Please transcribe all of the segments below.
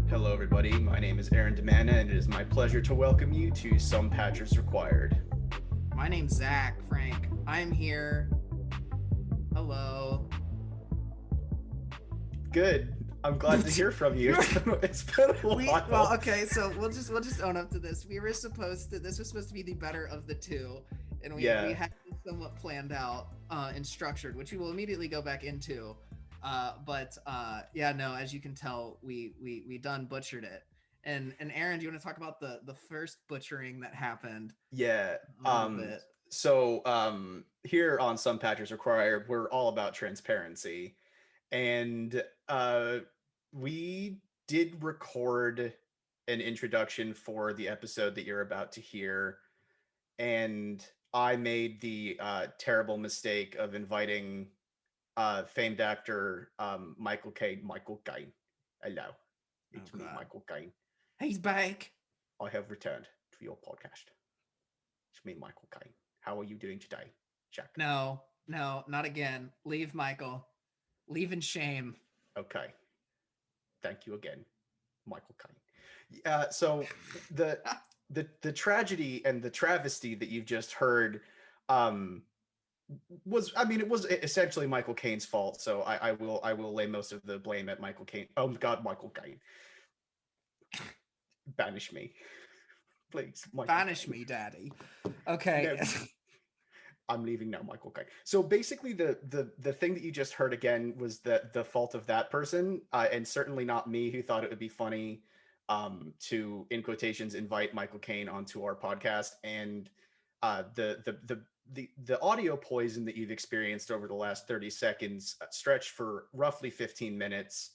Hello, everybody. My name is Aaron and it is my pleasure to welcome you to Some Patches Required. My name's Zach, Frank. I'm here. Hello. Good. I'm glad to hear from you. It's been a while. Well, okay, so we'll just own up to this. This was supposed to be the better of the two, and we had this somewhat planned out and structured, which we will immediately go back into. As you can tell, we done butchered it. And Aaron, do you want to talk about the first butchering that happened? Yeah. Here on Some Patches Required, we're all about transparency. And we did record an introduction for the episode that you're about to hear. And I made the terrible mistake of inviting famed actor Michael Caine. Hello. It's me, Michael Caine. He's back. I have returned to your podcast. It's me, Michael Caine. How are you doing today, Jack? No, not again. Leave, Michael. Leave in shame. Okay. Thank you again, Michael Caine. So the tragedy and the travesty that you've just heard it was essentially Michael Caine's fault. So I will lay most of the blame at Michael Caine. Oh God, Michael Caine. Banish me. Please. Banish me, Daddy. Okay. No. I'm leaving now, Michael Caine. So basically the thing that you just heard again was the fault of that person, and certainly not me, who thought it would be funny to, in quotations, invite Michael Caine onto our podcast. And the audio poison that you've experienced over the last 30 seconds stretched for roughly 15 minutes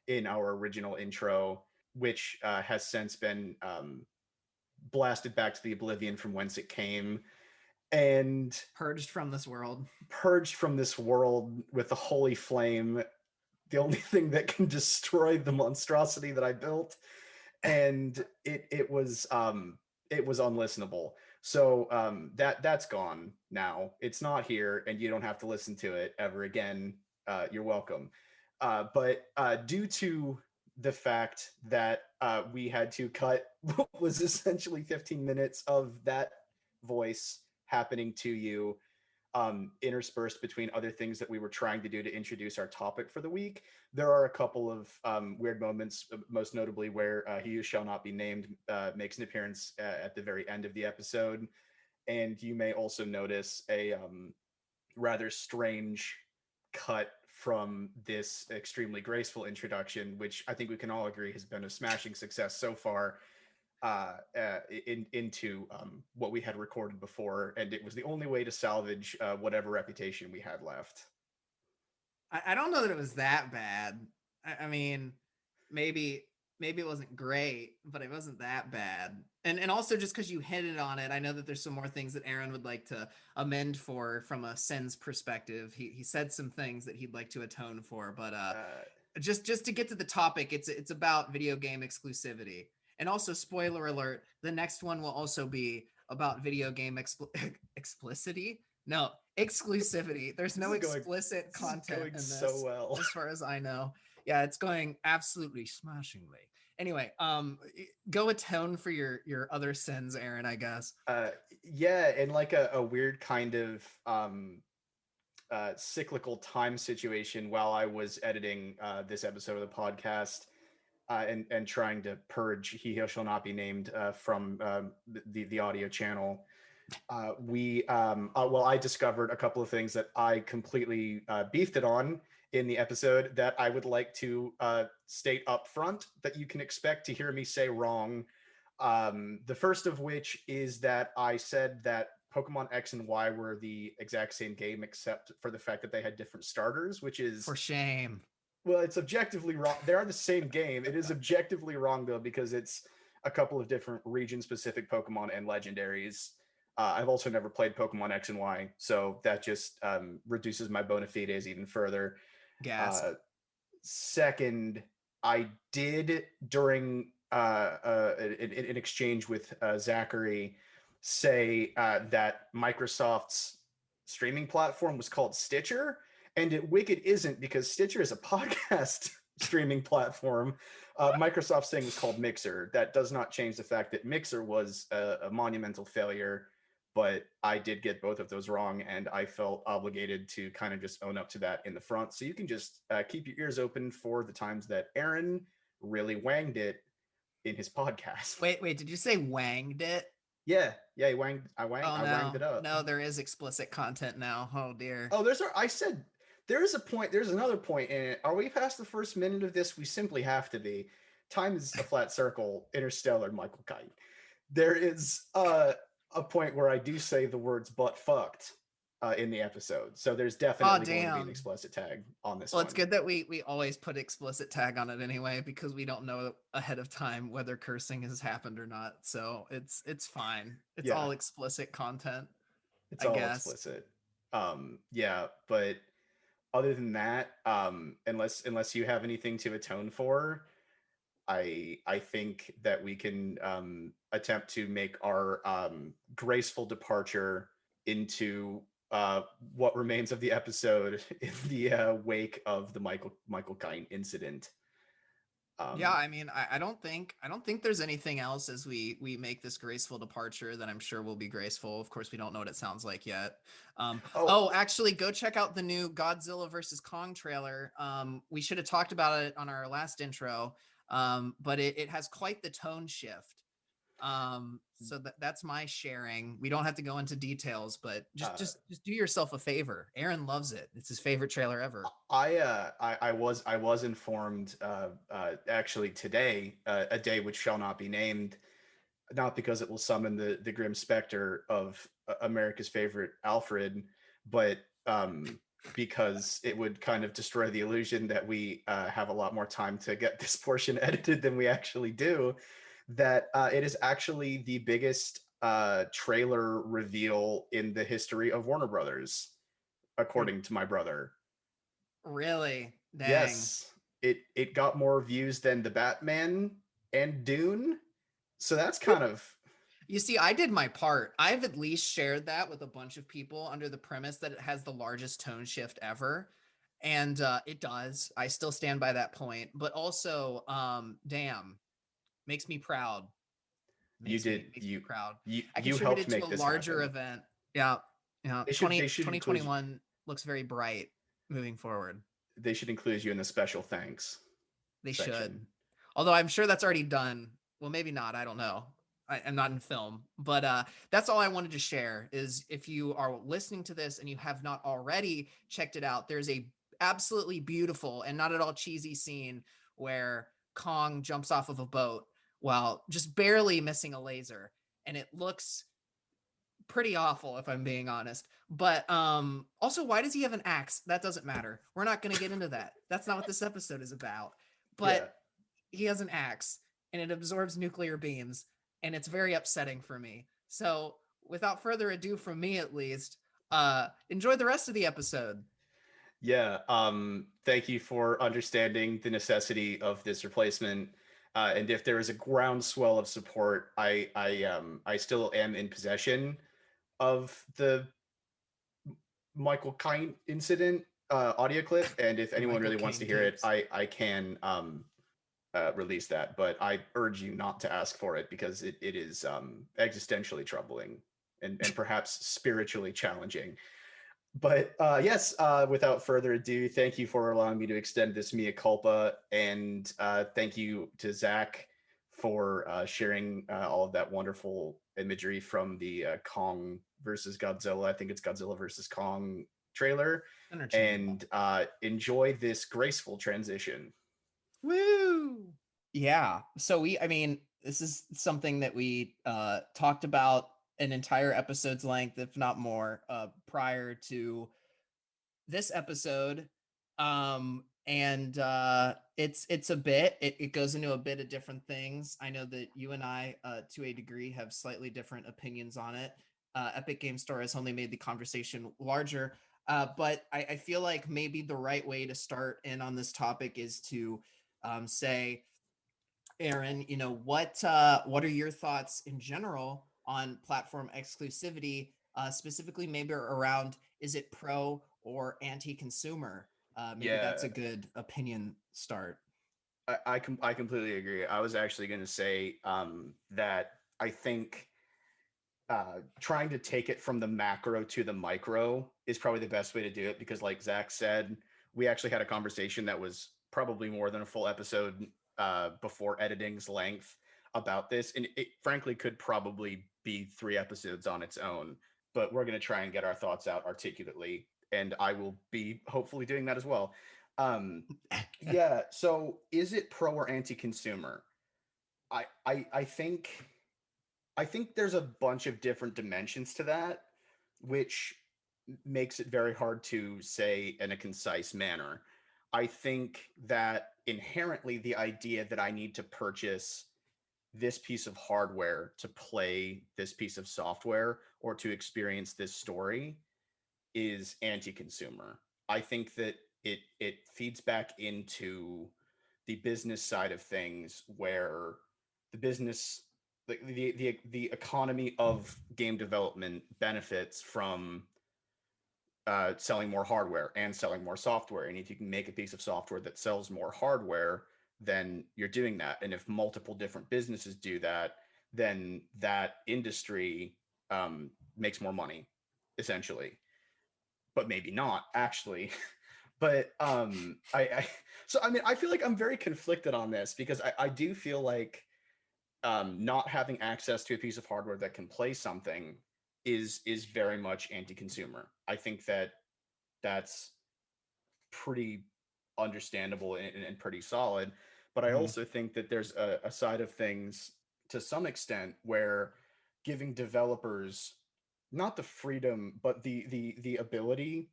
in our original intro, which has since been blasted back to the oblivion from whence it came. And purged from this world with the holy flame, the only thing that can destroy the monstrosity that I built. And it was unlistenable. So that's gone now. It's not here, and you don't have to listen to it ever again. You're welcome. But due to the fact that we had to cut what was essentially 15 minutes of that voice happening to you, interspersed between other things that we were trying to do to introduce our topic for the week, there are a couple of weird moments, most notably where he who shall not be named makes an appearance at the very end of the episode. And you may also notice a rather strange cut from this extremely graceful introduction, which I think we can all agree has been a smashing success so far, into what we had recorded before, and it was the only way to salvage whatever reputation we had left. I don't know that it was that bad. I mean, maybe it wasn't great, but it wasn't that bad. And also, just because you hinted on it, I know that there's some more things that Aaron would like to amend for from a Sen's perspective. He said some things that he'd like to atone for, but just to get to the topic, it's about video game exclusivity. And also, spoiler alert, the next one will also be about video game explicitity. No, exclusivity. There's no explicit content in this, so well, as far as I know. Yeah, it's going absolutely smashingly. Anyway, go atone for your other sins, Aaron, I guess. Yeah, in like a weird kind of cyclical time situation while I was editing this episode of the podcast. And trying to purge He Who Shall Not Be Named from the audio channel. I discovered a couple of things that I completely beefed it on in the episode that I would like to state up front that you can expect to hear me say wrong. The first of which is that I said that Pokemon X and Y were the exact same game except for the fact that they had different starters, which is... For shame. Well, it's objectively wrong. They are the same game. It is objectively wrong though because it's a couple of different region-specific Pokemon and legendaries. I've also never played Pokemon X and Y, so that just reduces my bona fides even further. Gasp. Uh, Second, I did during an exchange with Zachary say that Microsoft's streaming platform was called Stitcher, and it wicked isn't because Stitcher is a podcast streaming platform. Microsoft's thing was called Mixer. That does not change the fact that Mixer was a monumental failure, but I did get both of those wrong, and I felt obligated to kind of just own up to that in the front. So you can just keep your ears open for the times that Aaron really wanged it in his podcast. Wait, did you say wanged it? Yeah, I Oh wanged no. it up. No, there is explicit content now. Oh dear. Oh, I said there is a point. There's another point in it. Are we past the first minute of this? We simply have to be. Time is a flat circle. Interstellar. Michael Caine. There is a point where I do say the words "butt fucked" in the episode. So there's Oh definitely going to be an damn. explicit tag on this Well, one. it's good that we always put explicit tag on it anyway because we don't know ahead of time whether cursing has happened or not. So it's fine. It's Yeah, all explicit content, it's I all guess. explicit. Yeah, but other than that, unless you have anything to atone for, I think that we can attempt to make our graceful departure into what remains of the episode in the wake of the Michael Caine incident. Yeah, I mean, I don't think there's anything else as we make this graceful departure that I'm sure will be graceful. Of course, we don't know what it sounds like yet. Oh, Oh, actually, go check out the new Godzilla versus Kong trailer. We should have talked about it on our last intro, but it has quite the tone shift. So that's my sharing. We don't have to go into details, but just do yourself a favor. Aaron loves it. It's his favorite trailer ever. I was informed actually today, a day which shall not be named, not because it will summon the grim specter of America's favorite Alfred, but because it would kind of destroy the illusion that we have a lot more time to get this portion edited than we actually do. That it is actually the biggest trailer reveal in the history of Warner Brothers, according to my brother. Really? Dang. Yes, it got more views than the Batman and Dune. So that's kind of You see, I did my part. I've at least shared that with a bunch of people under the premise that it has the largest tone shift ever. And it does. I still stand by that point. But also, damn, makes me proud. you did Makes me proud. you I you helped contributed to make a this larger happen. event. Yeah. Yeah. They should include 2021 looks very bright moving forward. they should include you in the special thanks They should. section. Although I'm sure that's already done. Well, maybe not. I don't know. I'm not in film, but that's all I wanted to share. Is if you are listening to this and you have not already checked it out, there's a absolutely beautiful and not at all cheesy scene where Kong jumps off of a boat while just barely missing a laser, and it looks pretty awful if I'm being honest. But also, why does he have an axe? That doesn't matter. We're not going to get into that. That's not what this episode is about. Yeah. But he has an axe and it absorbs nuclear beams, and it's very upsetting for me. So without further ado, from me at least, enjoy the rest of the episode. Yeah. Thank you for understanding the necessity of this replacement. And if there is a groundswell of support, I still am in possession of the Michael Caine incident audio clip, and if The anyone Michael really wants to Caine hear it, tapes. I can release that. But I urge you not to ask for it because it is existentially troubling and perhaps spiritually challenging. But yes, without further ado, thank you for allowing me to extend this mea culpa, and thank you to Zach for sharing all of that wonderful imagery from the Kong versus Godzilla. I think it's Godzilla versus Kong trailer, Interchangeable. and enjoy this graceful transition. Woo! Yeah. So I mean, this is something that we talked about an entire episode's length, if not more, prior to this episode. and it's a bit, it goes into a bit of different things. I know that you and I, to a degree, have slightly different opinions on it. Epic Game Store has only made the conversation larger, but I feel like maybe the right way to start in on this topic is to say, Aaron, what are your thoughts in general on platform exclusivity, specifically maybe around, is it pro or anti-consumer? Maybe that's Yeah, a good opinion start. I completely agree. I was actually going to say that I think trying to take it from the macro to the micro is probably the best way to do it, because like Zach said, we actually had a conversation that was probably more than a full episode before editing's length about this, and it frankly could probably be 3 episodes on its own, but we're going to try and get our thoughts out articulately, and I will be hopefully doing that as well. Yeah, so is it pro or anti-consumer? I think there's a bunch of different dimensions to that, which makes it very hard to say in a concise manner. I think that inherently the idea that I need to purchase this piece of hardware to play this piece of software or to experience this story is anti-consumer. I think that it feeds back into the business side of things, where the business the economy of game development benefits from selling more hardware and selling more software. And if you can make a piece of software that sells more hardware, then you're doing that. And if multiple different businesses do that, then that industry makes more money, essentially. But maybe not actually. But so I mean, I feel like I'm very conflicted on this, because I do feel like not having access to a piece of hardware that can play something is very much anti-consumer. I think that that's pretty understandable and pretty solid. But I Mhm. also think that there's a side of things to some extent where giving developers not the freedom, but the ability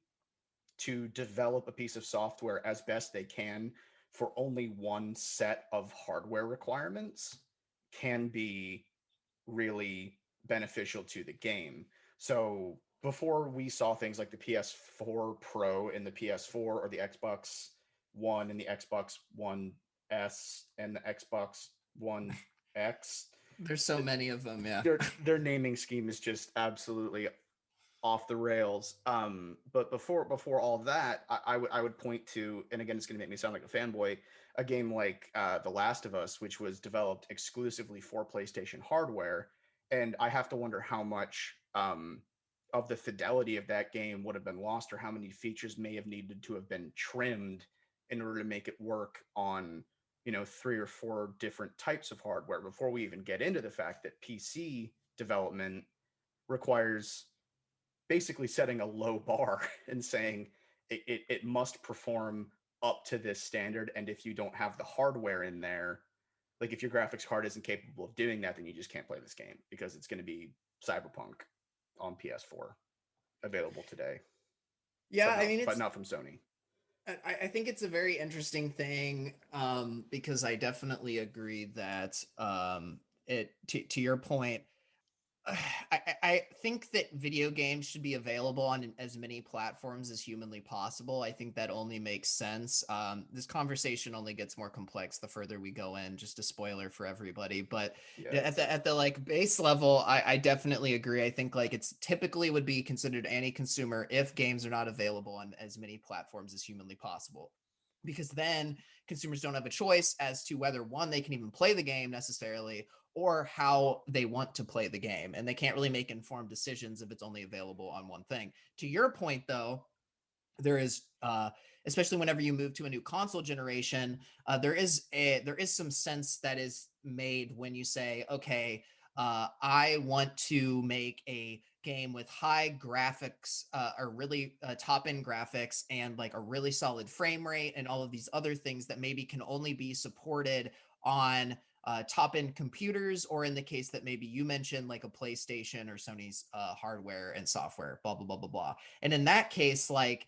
to develop a piece of software as best they can for only one set of hardware requirements can be really beneficial to the game. So before we saw things like the PS4 Pro and the PS4, or the Xbox One and the Xbox One S and the Xbox One X, There's so many of them, yeah. their naming scheme is just absolutely off the rails. But before all that, I would point to, and again, it's going to make me sound like a fanboy, a game like The Last of Us, which was developed exclusively for PlayStation hardware, and I have to wonder how much of the fidelity of that game would have been lost, or how many features may have needed to have been trimmed in order to make it work on 3 or 4 different types of hardware, before we even get into the fact that PC development requires basically setting a low bar and saying it must perform up to this standard. And if you don't have the hardware in there, like if your graphics card isn't capable of doing that, then you just can't play this game, because it's going to be Cyberpunk on PS4 available today, Yeah, I mean, but it's not from Sony. I think it's a very interesting thing, because I definitely agree that, it to your point, I think that video games should be available on as many platforms as humanly possible. I think that only makes sense. This conversation only gets more complex the further we go in. Just a spoiler for everybody, but Yeah, at the like base level, I definitely agree. I think like it's typically would be considered anti-consumer if games are not available on as many platforms as humanly possible, because then consumers don't have a choice as to whether, one, they can even play the game necessarily, or how they want to play the game. And they can't really make informed decisions if it's only available on one thing. To your point, though, there is, especially whenever you move to a new console generation, there is some sense that is made when you say, okay, I want to make a game with high graphics, or really top end graphics, and like a really solid frame rate, and all of these other things that maybe can only be supported on top end computers, or in the case that maybe you mentioned, like a PlayStation or Sony's hardware and software, blah, blah, blah, blah, blah. And in that case, like,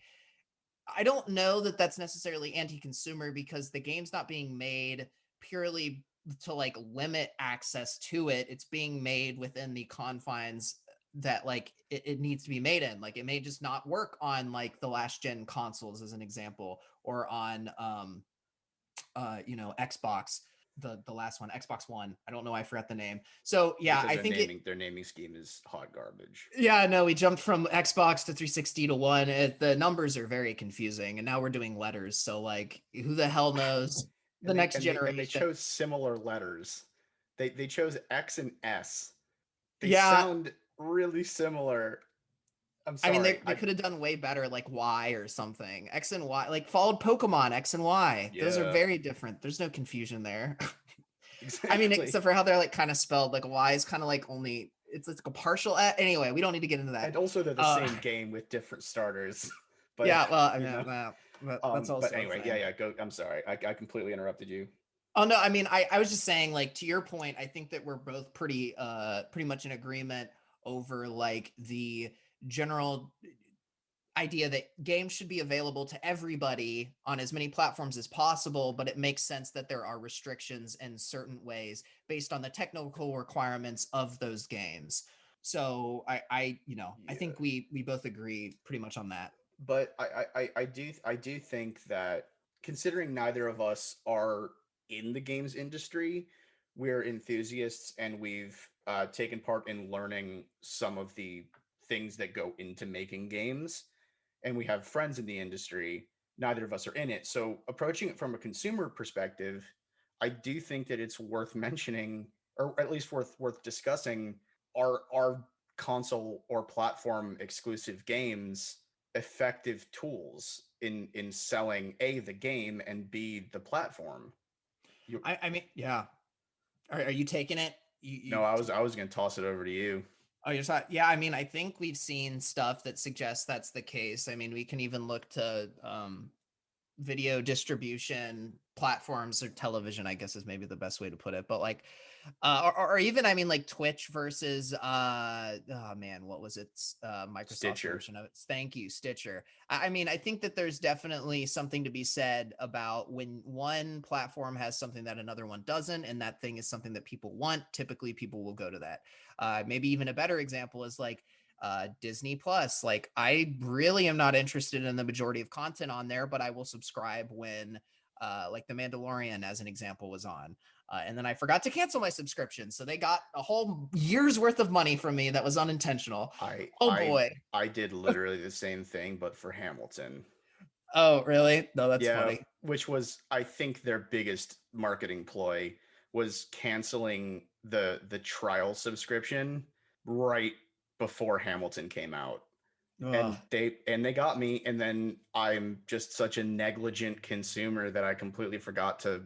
I don't know that that's necessarily anti-consumer, because the game's not being made purely to like limit access to it. It's being made within the confines that like it needs to be made in. Like it may just not work on like the last gen consoles as an example, or on Xbox, the last one, Xbox One. I don't know why I forgot the name. So yeah, Because I think their naming scheme is hot garbage. yeah, no, we jumped from Xbox to 360 to One. The numbers are very confusing, and now we're doing letters. So like, who the hell knows the next They generation? chose similar letters. They chose X and S. They Yeah, sound really similar. I'm I mean sorry. they could have done way better, like Y or something. X and Y, like followed Pokemon X and Y. Those are Yeah, very different. There's no confusion there. I mean, exactly. except for how they're like kind of spelled. Like Y is kind of like only it's like a partial. Anyway, we don't need to get into that. And also they're the Uh, same game with different starters. But yeah, well, I you mean, know. that's But also a anyway, yeah, thing. yeah, go. I'm sorry. I completely interrupted you. Oh no, I mean I was just saying, like, to your point, I think that we're both pretty much in agreement over like the general idea that games should be available to everybody on as many platforms as possible, but it makes sense that there are restrictions in certain ways based on the technical requirements of those games. So I Yeah. think we both agree pretty much on that. But I do think that, considering neither of us are in the games industry, we're enthusiasts and we've taken part in learning some of the things that go into making games, and we have friends in the industry. Neither of us are in it, so approaching it from a consumer perspective, I do think that it's worth mentioning, or at least worth discussing. Are console or platform exclusive games effective tools in selling A, the game, and B, the platform? You I mean, yeah. Are you taking it? No, I was going to toss it over to you. Oh, you're sorry. Yeah, I mean, I think we've seen stuff that suggests that's the case. I mean, we can even look to video distribution platforms, or television, I guess is maybe the best way to put it. But like, or even, I mean, like Twitch versus oh man, what was it? Microsoft's Stitcher. version of it. Thank you, Stitcher. I mean, I think that there's definitely something to be said about when one platform has something that another one doesn't, and that thing is something that people want. Typically, people will go to that. Maybe even a better example is like Disney Plus. Like, I really am not interested in the majority of content on there, but I will subscribe when like The Mandalorian, as an example, was on. And then I forgot to cancel my subscription, so they got a whole year's worth of money from me that was unintentional. I Oh I boy. I did literally the same thing, but for Hamilton. Oh really? No, that's Yeah, funny. which was, I think, their biggest marketing ploy, was canceling the trial subscription right before Hamilton came out. Ugh. And they got me, and then I'm just such a negligent consumer that I completely forgot to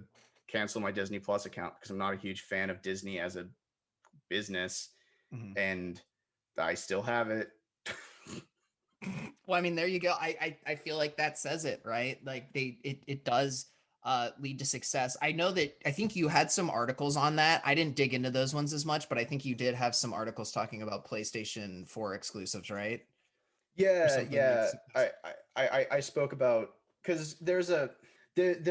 cancel my Disney Plus account because I'm not a huge fan of Disney as a business, Mhm. and I still have it. Well, I mean, there you go. I feel like that says it, right? Like it does lead to success. I know that I think you had some articles on that. I didn't dig into those ones as much, but I think you did have some articles talking about PlayStation 4 exclusives, right? Or Yeah, something like. yeah. I spoke about, because there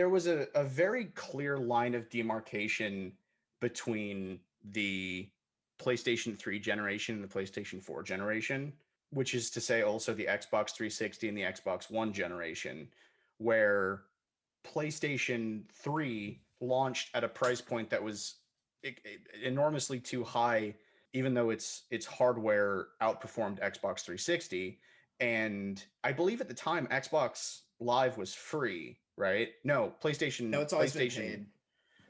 was a very clear line of demarcation between the PlayStation 3 generation and the PlayStation 4 generation, which is to say also the Xbox 360 and the Xbox One generation, where PlayStation 3 launched at a price point that was enormously too high, even though its hardware outperformed Xbox 360. And I believe at the time Xbox Live was free, right? No, No, it's always been paid.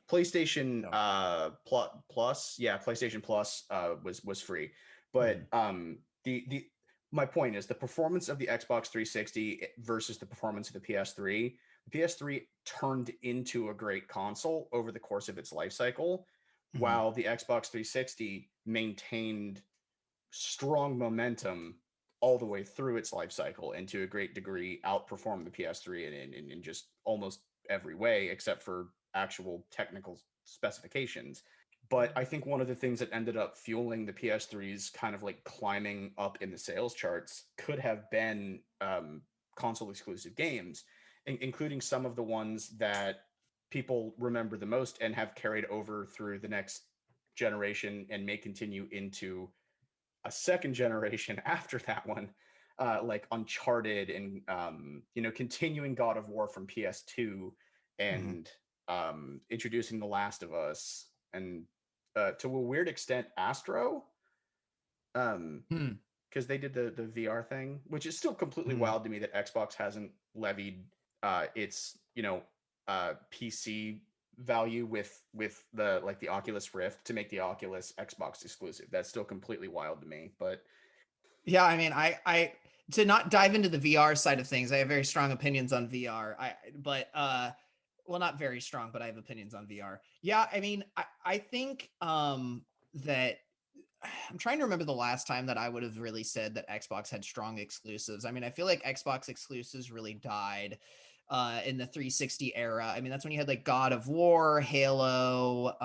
PlayStation No. Plus, yeah, PlayStation Plus was free. But Mhm. the my point is, the performance of the Xbox 360 versus the performance of the PS3. The PS3 turned into a great console over the course of its life cycle, Mhm. while the Xbox 360 maintained strong momentum all the way through its life cycle, and to a great degree outperformed the PS3 in just almost every way, except for actual technical specifications. But I think one of the things that ended up fueling the PS3's kind of like climbing up in the sales charts could have been console exclusive games, including some of the ones that people remember the most and have carried over through the next generation and may continue into a second generation after that one, like Uncharted and continuing God of War from PS2 Mhm. and introducing The Last of Us and to a weird extent Astro, um, Hmm. because they did the VR thing, which is still completely Hmm. wild to me that Xbox hasn't levied its PC value with the like the Oculus Rift to make the Oculus Xbox exclusive. That's still completely wild to me. But Yeah, I mean, I to not dive into the VR side of things, I have very strong opinions on VR. But well, not very strong, but I have opinions on VR. Yeah, I mean, I think that I'm trying to remember the last time that I would have really said that Xbox had strong exclusives. I mean, I feel like Xbox exclusives really died in the 360 era. I mean, that's when you had like God of War, Halo.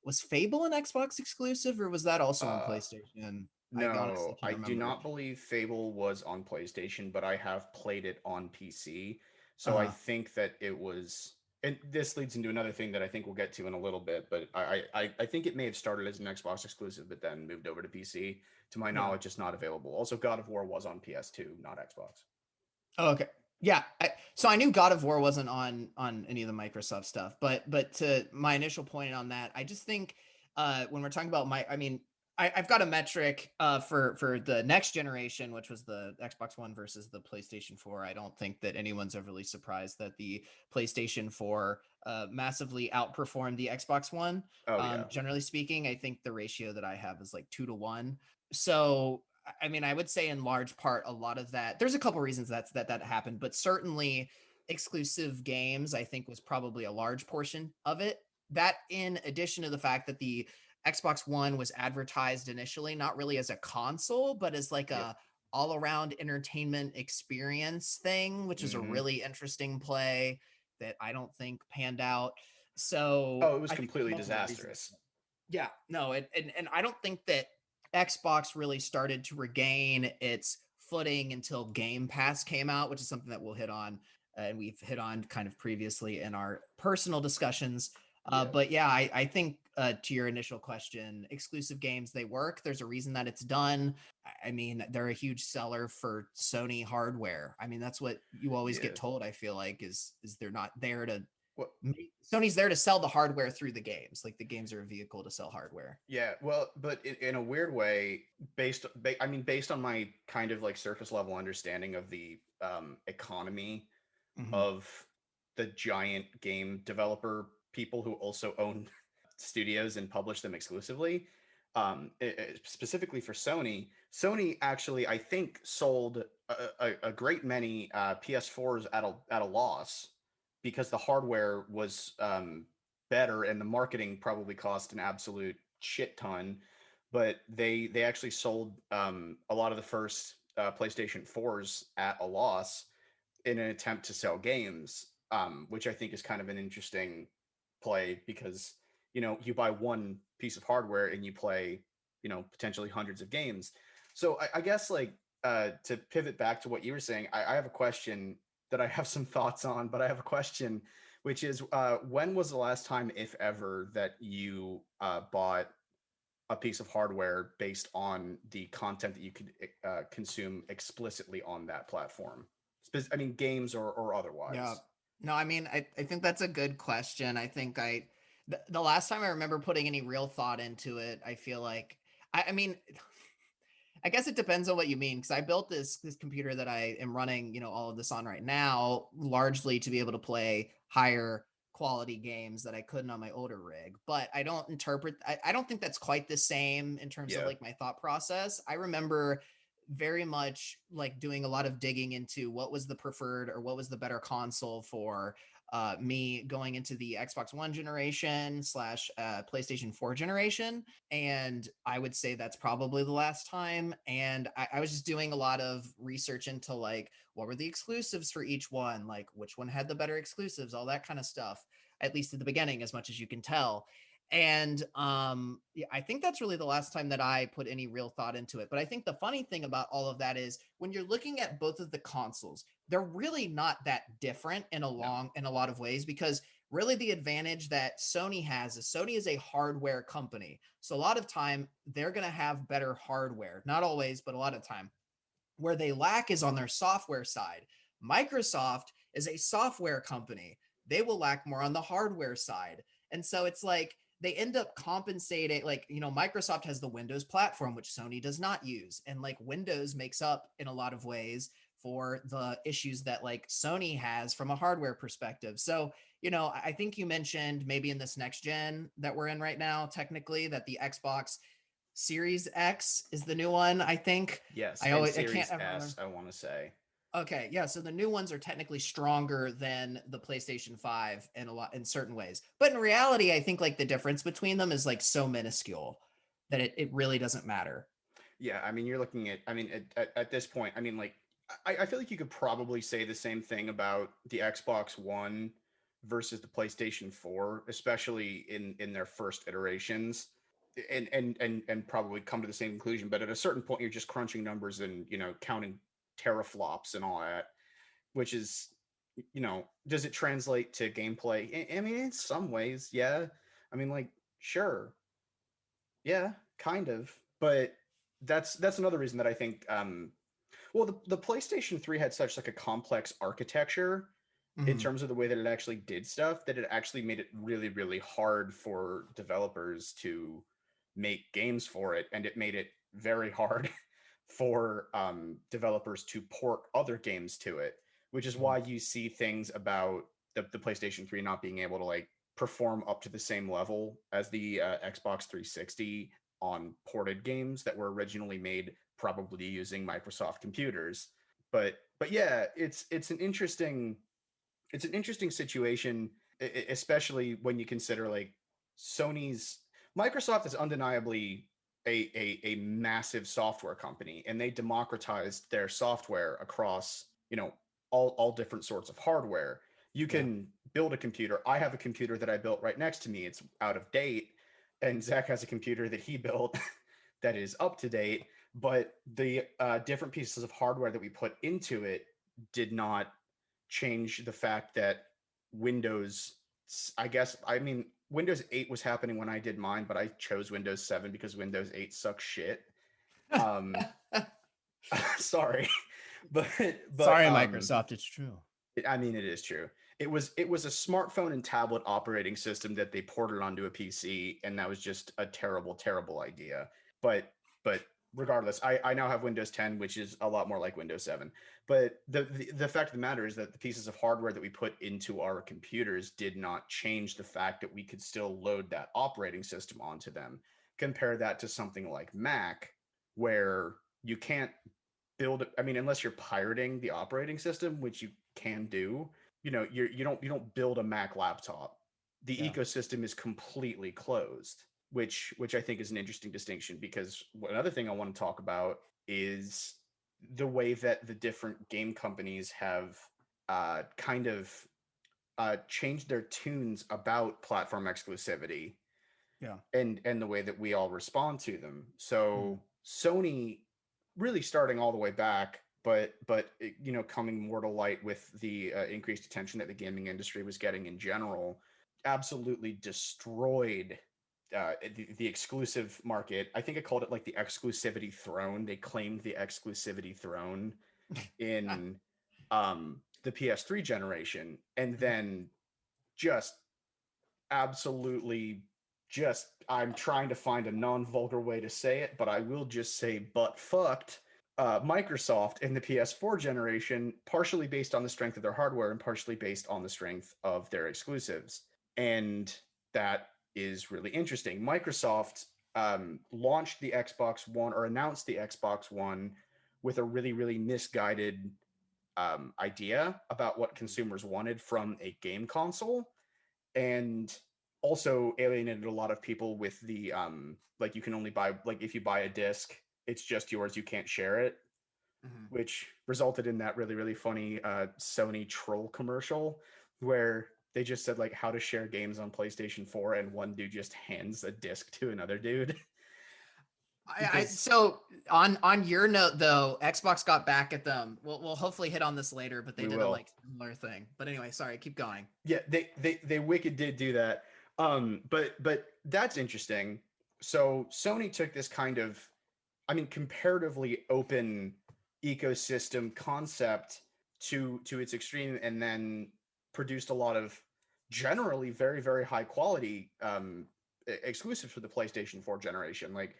Was Fable an Xbox exclusive, or was that also on uh, PlayStation? I honestly no, can't I do remember. not believe Fable was on PlayStation, but I have played it on PC. So I Uh-huh. think that it was, and this leads into another thing that I think we'll get to in a little bit, but I think it may have started as an Xbox exclusive, but then moved over to PC. To my Yeah. knowledge, it's not available. Also, God of War was on PS2, not Xbox. Oh, okay. Yeah. So I knew God of War wasn't on any of the Microsoft stuff, but to my initial point on that, I just think when we're talking about I mean, I've got a metric for the next generation, which was the Xbox One versus the PlayStation 4. I don't think that anyone's overly surprised that the PlayStation 4 massively outperformed the Xbox One. Oh yeah, Generally speaking, I think the ratio that I have is like 2-1. So I mean, I would say in large part, a lot of that. There's a couple reasons that happened, but certainly exclusive games, I think, was probably a large portion of it. That, in addition to the fact that the Xbox One was advertised initially not really as a console, but as like yep. a all around entertainment experience thing, which is a Hmm. really interesting play that I don't think panned out. So Oh, it was I think there's completely multiple reasons. disastrous. Yeah, no, and I don't think that Xbox really started to regain its footing until Game Pass came out, which is something that we'll hit on, and we've hit on kind of previously in our personal discussions. Yeah. But yeah, I think to your initial question, exclusive games, they work. There's a reason that it's done. I mean, they're a huge seller for Sony hardware. I mean, that's what you always get Yeah. told. I feel like is they're not there to Well, Sony's there to sell the hardware through the games. Like the games are a vehicle to sell hardware. yeah. Well, but in a weird way, I mean, based on my kind of like surface level understanding of the economy Hmm. of the giant game developer people who also own studios and publish them exclusively, specifically for Sony. Sony actually, I think, sold a great many PS4s at a loss because the hardware was better and the marketing probably cost an absolute shit ton. But they actually sold a lot of the first PlayStation 4s at a loss in an attempt to sell games, which I think is kind of an interesting play because you buy one piece of hardware and you play potentially hundreds of games. So I guess like to pivot back to what you were saying, I have a question that I have some thoughts on, but I have a question which is when was the last time, if ever, that you bought a piece of hardware based on the content that you could consume explicitly on that platform? I mean, games or Yeah. otherwise. No, I mean, I think that's a good question. I think the last time I remember putting any real thought into it, I feel like, I mean, I guess it depends on what you mean because I built this computer that I am running, all of this on right now, largely to be able to play higher quality games that I couldn't on my older rig. But I don't think that's quite the same in terms of Yeah. like my thought process. I remember very much like doing a lot of digging into what was the preferred or what was the better console for me going into the Xbox One generation slash PlayStation 4 generation. And I would say that's probably the last time. And I was just doing a lot of research into like what were the exclusives for each one, like which one had the better exclusives, all that kind of stuff, at least at the beginning, as much as you can tell. And yeah, I think that's really the last time that I put any real thought into it. But I think the funny thing about all of that is when you're looking at both of the consoles, they're really not that different in No. in a lot of ways, because really the advantage that Sony has is Sony is a hardware company. So a lot of time they're going to have better hardware. Not always, but a lot of time. Where they lack is on their software side. Microsoft is a software company. They will lack more on the hardware side. And so it's like they end up compensating, like, you know, Microsoft has the Windows platform, which Sony does not use. And like Windows makes up in a lot of ways for the issues that like Sony has from a hardware perspective. So, you know, I think you mentioned maybe in this next gen that we're in right now, technically, that the Xbox Series X is the new one, I think. Yes, I and always I can't Series ever remember. S, I want to say. Okay, yeah, so the new ones are technically stronger than the PlayStation 5 in certain ways. But in reality, I think like the difference between them is like so minuscule that it really doesn't matter. Yeah, I mean, you're looking at, I mean, at this point, I mean, like, I feel like you could probably say the same thing about the Xbox One versus the PlayStation 4, especially in their first iterations, and probably come to the same conclusion. But at a certain point, you're just crunching numbers and, you know, counting teraflops and all that, which is, you know, does it translate to gameplay? I mean, in some ways, yeah. I mean, like, sure, yeah, kind of. But that's another reason that I think well, the PlayStation 3 had such like a complex architecture in Mhm. terms of the way that it actually did stuff that it actually made it really, really hard for developers to make games for it, and it made it very hard for developers to port other games to it, which is Mhm. why you see things about the PlayStation 3 not being able to like perform up to the same level as the Xbox 360 on ported games that were originally made probably using Microsoft computers. But yeah, it's an interesting situation, especially when you consider like Sony's Microsoft is undeniably a massive software company, and they democratized their software across, you know, all different sorts of hardware. You Yeah. can build a computer. I have a computer that I built right next to me. It's out of date, and Zach has a computer that he built that is up to date. But the different pieces of hardware that we put into it did not change the fact that Windows, I guess, I mean, Windows 8 was happening when I did mine, but I chose Windows 7 because Windows 8 sucks shit. Um, sorry, but but Sorry, um, Microsoft, it's true. I mean, it is true. It was a smartphone and tablet operating system that they ported onto a PC, and that was just a terrible, terrible idea. But regardless, I now have Windows 10, which is a lot more like Windows 7. But the fact of the matter is that the pieces of hardware that we put into our computers did not change the fact that we could still load that operating system onto them. Compare that to something like Mac, where you can't build, I mean, unless you're pirating the operating system, which you can do, you know, you don't build a Mac laptop. The Yeah. ecosystem is completely closed, which I think is an interesting distinction, because another thing I want to talk about is the way that the different game companies have kind of changed their tunes about platform exclusivity, Yeah. and the way that we all respond to them. Mhm. So Sony, really starting all the way back, but you know, coming more to light with the increased attention that the gaming industry was getting in general, absolutely destroyed the exclusive market. I think I called it like the exclusivity throne. They claimed the exclusivity throne in the PS3 generation, and then just absolutely, just, I'm trying to find a non-vulgar way to say it, but I will just say butt fucked Microsoft in the PS4 generation, partially based on the strength of their hardware and partially based on the strength of their exclusives. And that is really interesting. Microsoft launched the Xbox One, or announced the Xbox One, with a really, really misguided idea about what consumers wanted from a game console, and also alienated a lot of people with the like, you can only buy, like, if you buy a disc, it's just yours, you can't share it, Mhm. which resulted in that really, really funny Sony troll commercial where They just said like how to share games on PlayStation 4, and one dude just hands a disc to another dude. Because So on your note though, Xbox got back at them. We'll hopefully hit on this later, but they we did a will. like similar thing. But anyway, sorry, keep going. Yeah, they wicked did do that. But that's interesting. So Sony took this kind of, I mean, comparatively open ecosystem concept to its extreme, and then produced a lot of generally very very high quality exclusives for the PlayStation 4 generation. Like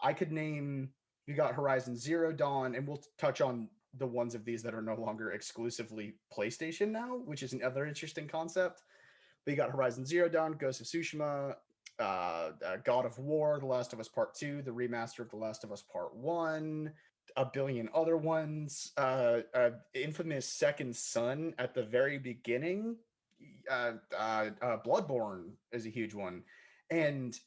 I could name, you got Horizon Zero Dawn, and we'll touch on the ones of these that are no longer exclusively PlayStation now, which is another interesting concept. But you got Horizon Zero Dawn, Ghost of Tsushima, God of War, The Last of Us Part 2, the remaster of The Last of Us Part 1, a billion other ones. Infamous Second Son at the very beginning. Bloodborne is a huge one. And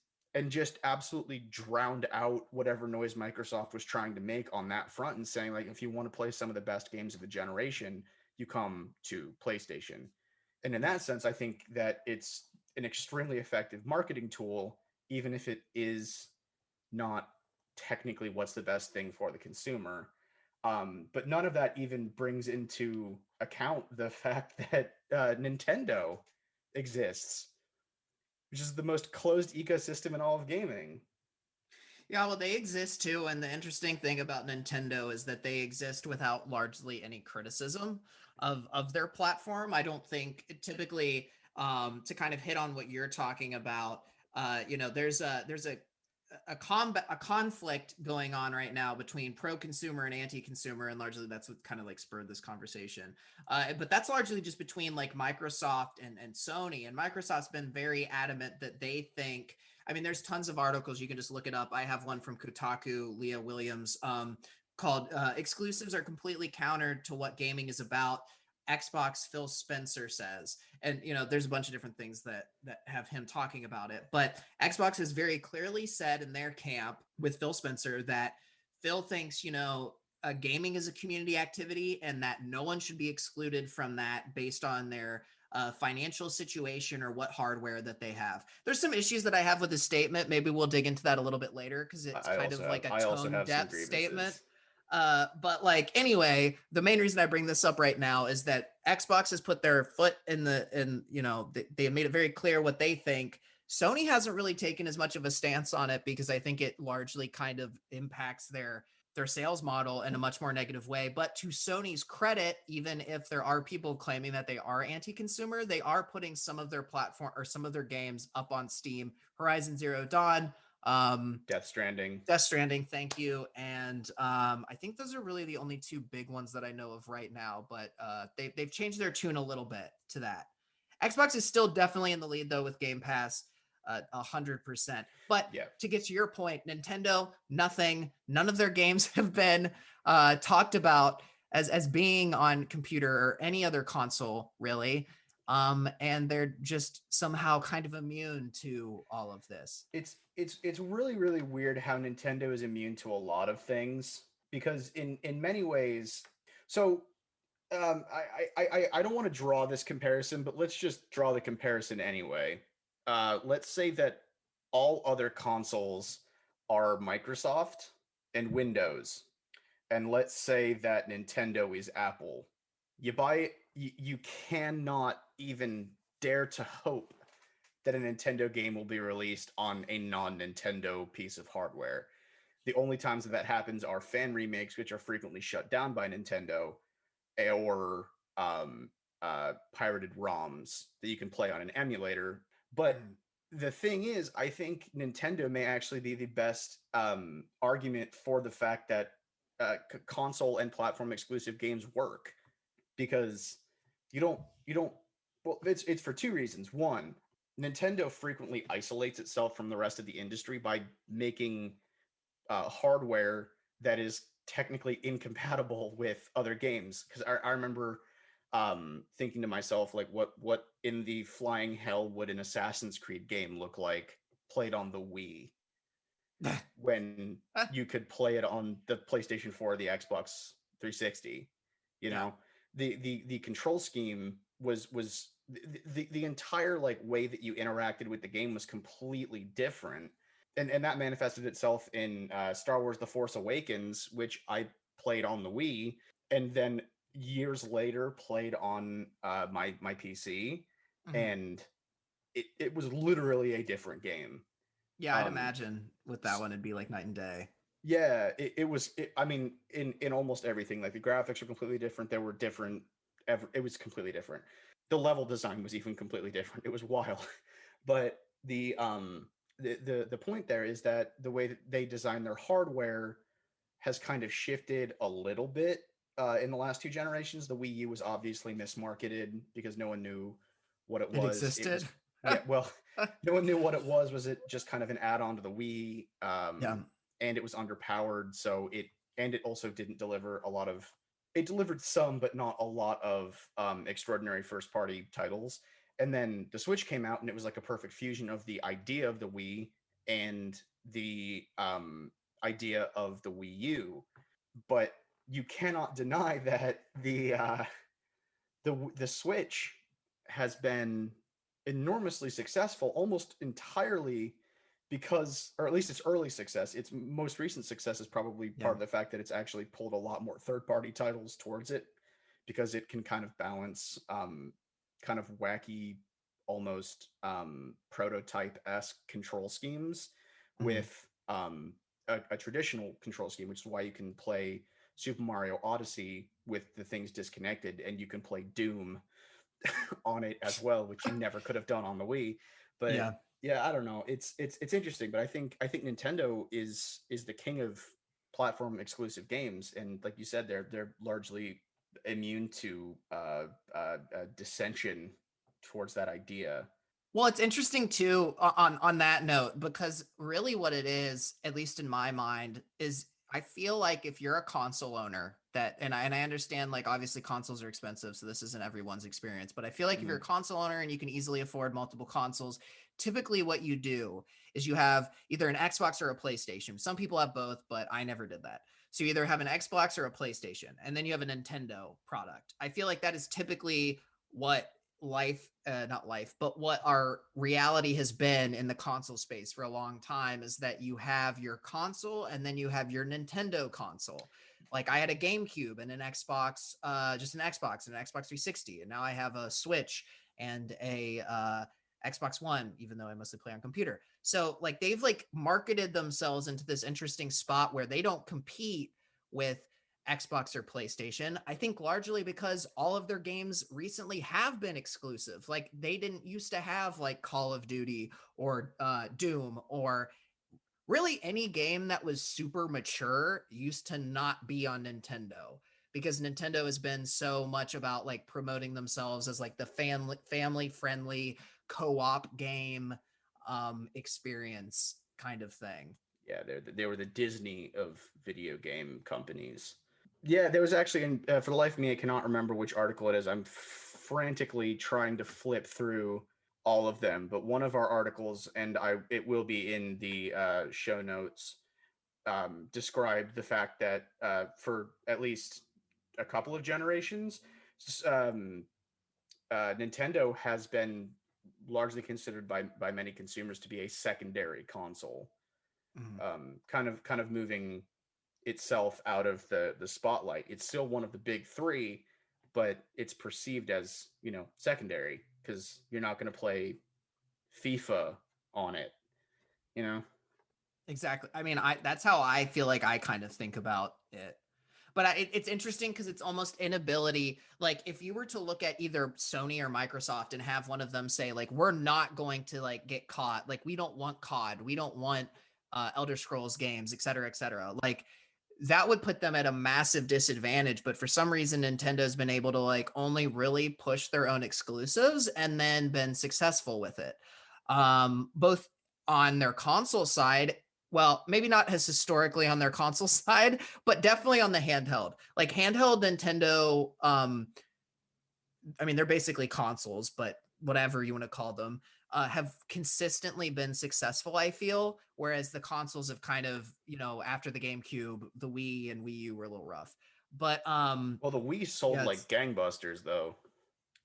just absolutely drowned out whatever noise Microsoft was trying to make on that front, and saying like, if you want to play some of the best games of the generation, you come to PlayStation. And in that sense, I think that it's an extremely effective marketing tool, even if it is not technically what's the best thing for the consumer. But none of that even brings into account the fact that Nintendo exists, which is the most closed ecosystem in all of gaming. Yeah, well, they exist too. And the interesting thing about Nintendo is that they exist without largely any criticism of their platform. I don't think typically, to kind of hit on what you're talking about, there's a conflict going on right now between pro-consumer and anti-consumer, and largely that's what kind of like spurred this conversation. But that's largely just between like Microsoft and Sony. And Microsoft's been very adamant that they think, I mean, there's tons of articles. You can just look it up. I have one from Kotaku, Leah Williams, called Exclusives Are Completely Counter to What Gaming is About. Xbox Phil Spencer says. And, there's a bunch of different things that have him talking about it. But Xbox has very clearly said in their camp with Phil Spencer that Phil thinks, gaming is a community activity and that no one should be excluded from that based on their financial situation or what hardware that they have. There's some issues that I have with the statement. Maybe we'll dig into that a little bit later because it's kind of like a I also tone have some depth statement. grievances. But like anyway, the main reason I bring this up right now is that Xbox has put their foot in they made it very clear what they think. Sony hasn't really taken as much of a stance on it because I think it largely kind of impacts their sales model in a much more negative way. But to Sony's credit, even if there are people claiming that they are anti-consumer, they are putting some of their platform or some of their games up on Steam. Horizon Zero Dawn, Death Stranding. Thank you. And I think those are really the only two big ones that I know of right now, but they've changed their tune a little bit to that. Xbox is still definitely in the lead though with Game Pass, 100%. But Yeah. to get to your point, Nintendo, none of their games have been talked about as being on computer or any other console really. And they're just somehow kind of immune to all of this. It's really really weird how Nintendo is immune to a lot of things, because in many ways, so I don't want to draw this comparison, but let's just draw the comparison anyway. Let's say that all other consoles are Microsoft and Windows, and let's say that Nintendo is Apple. You cannot even dare to hope that a Nintendo game will be released on a non-Nintendo piece of hardware. The only times that happens are fan remakes, which are frequently shut down by Nintendo, or pirated ROMs that you can play on an emulator. But the thing is, I think Nintendo may actually be the best argument for the fact that console and platform exclusive games work, because you don't well, it's for two reasons. One, Nintendo frequently isolates itself from the rest of the industry by making hardware that is technically incompatible with other games. Because I remember thinking to myself, like, what in the flying hell would an Assassin's Creed game look like played on the Wii when you could play it on the PlayStation 4 or the Xbox 360? You know, the control scheme was the entire like way that you interacted with the game was completely different, and that manifested itself in Star Wars: The Force Awakens, which I played on the Wii, and then years later played on my PC, Mhm. and it was literally a different game. Yeah, I'd Um, imagine with that one it'd be like night and day. yeah, it was. I mean, in almost everything, like the graphics were completely different. There were different. It was completely different. The level design was even completely different. It was wild, but the point there is that the way that they design their hardware has kind of shifted a little bit in the last two generations. The Wii U was obviously mismarketed because no one knew what it It was. It existed. was, yeah, well, no one knew what it was. Was it just kind of an add-on to the Wii? Yeah. And it was underpowered, so it also didn't deliver a lot of. It delivered some, but not a lot of extraordinary first-party titles. And then the Switch came out, and it was like a perfect fusion of the idea of the Wii and the idea of the Wii U, but you cannot deny that the Switch has been enormously successful, almost entirely because, or at least its early success. Its most recent success is probably Yeah. part of the fact that it's actually pulled a lot more third-party titles towards it because it can kind of balance kind of wacky, almost prototype-esque control schemes Mhm. with a traditional control scheme, which is why you can play Super Mario Odyssey with the things disconnected, and you can play Doom on it as well, which you never could have done on the Wii. But Yeah. yeah, I don't know. It's interesting, but I think Nintendo is the king of platform exclusive games, and like you said, they're largely immune to dissension towards that idea. Well, it's interesting too on that note because really what it is, at least in my mind, is I feel like if you're a console owner that and I understand like obviously consoles are expensive, so this isn't everyone's experience, but I feel like if you're Hmm. a console owner and you can easily afford multiple consoles, typically what you do is you have either an Xbox or a PlayStation. Some people have both, but I never did that. So you either have an Xbox or a PlayStation, and then you have a Nintendo product. I feel like that is typically what life not life but what our reality has been in the console space for a long time is that you have your console and then you have your Nintendo console. Like I had a GameCube and an Xbox, just an Xbox and an Xbox 360, and now I have a Switch and a Xbox One, even though I mostly play on computer. So like they've like marketed themselves into this interesting spot where they don't compete with Xbox or PlayStation. I think largely because all of their games recently have been exclusive. Like they didn't used to have like Call of Duty or Doom or really any game that was super mature used to not be on Nintendo because Nintendo has been so much about like promoting themselves as like the family friendly co-op game experience kind of thing. Yeah, they were the Disney of video game companies. Yeah, there was actually, for the life of me, I cannot remember which article it is. I'm frantically trying to flip through all of them, but one of our articles, and it will be in the show notes, described the fact that for at least a couple of generations, um, Nintendo has been largely considered by many consumers to be a secondary console, Mhm. kind of moving itself out of the spotlight. It's still one of the big three, but it's perceived as secondary because you're not going to play FIFA on it. You know. Exactly. I mean, I that's how I feel like I kind of think about it. But it's interesting because it's almost inability. Like, if you were to look at either Sony or Microsoft and have one of them say, like, we're not going to like get caught. Like, we don't want COD. We don't want Elder Scrolls games, et cetera, et cetera. Like, that would put them at a massive disadvantage. But for some reason, Nintendo's been able to like only really push their own exclusives and then been successful with it. Both on their console side, well, maybe not as historically on their console side, but definitely on the handheld. Like handheld Nintendo, I mean, they're basically consoles, but whatever you want to call them, have consistently been successful, I feel. Whereas the consoles have kind of, after the GameCube, the Wii and Wii U were a little rough. But Well, the Wii sold yeah, like gangbusters, though.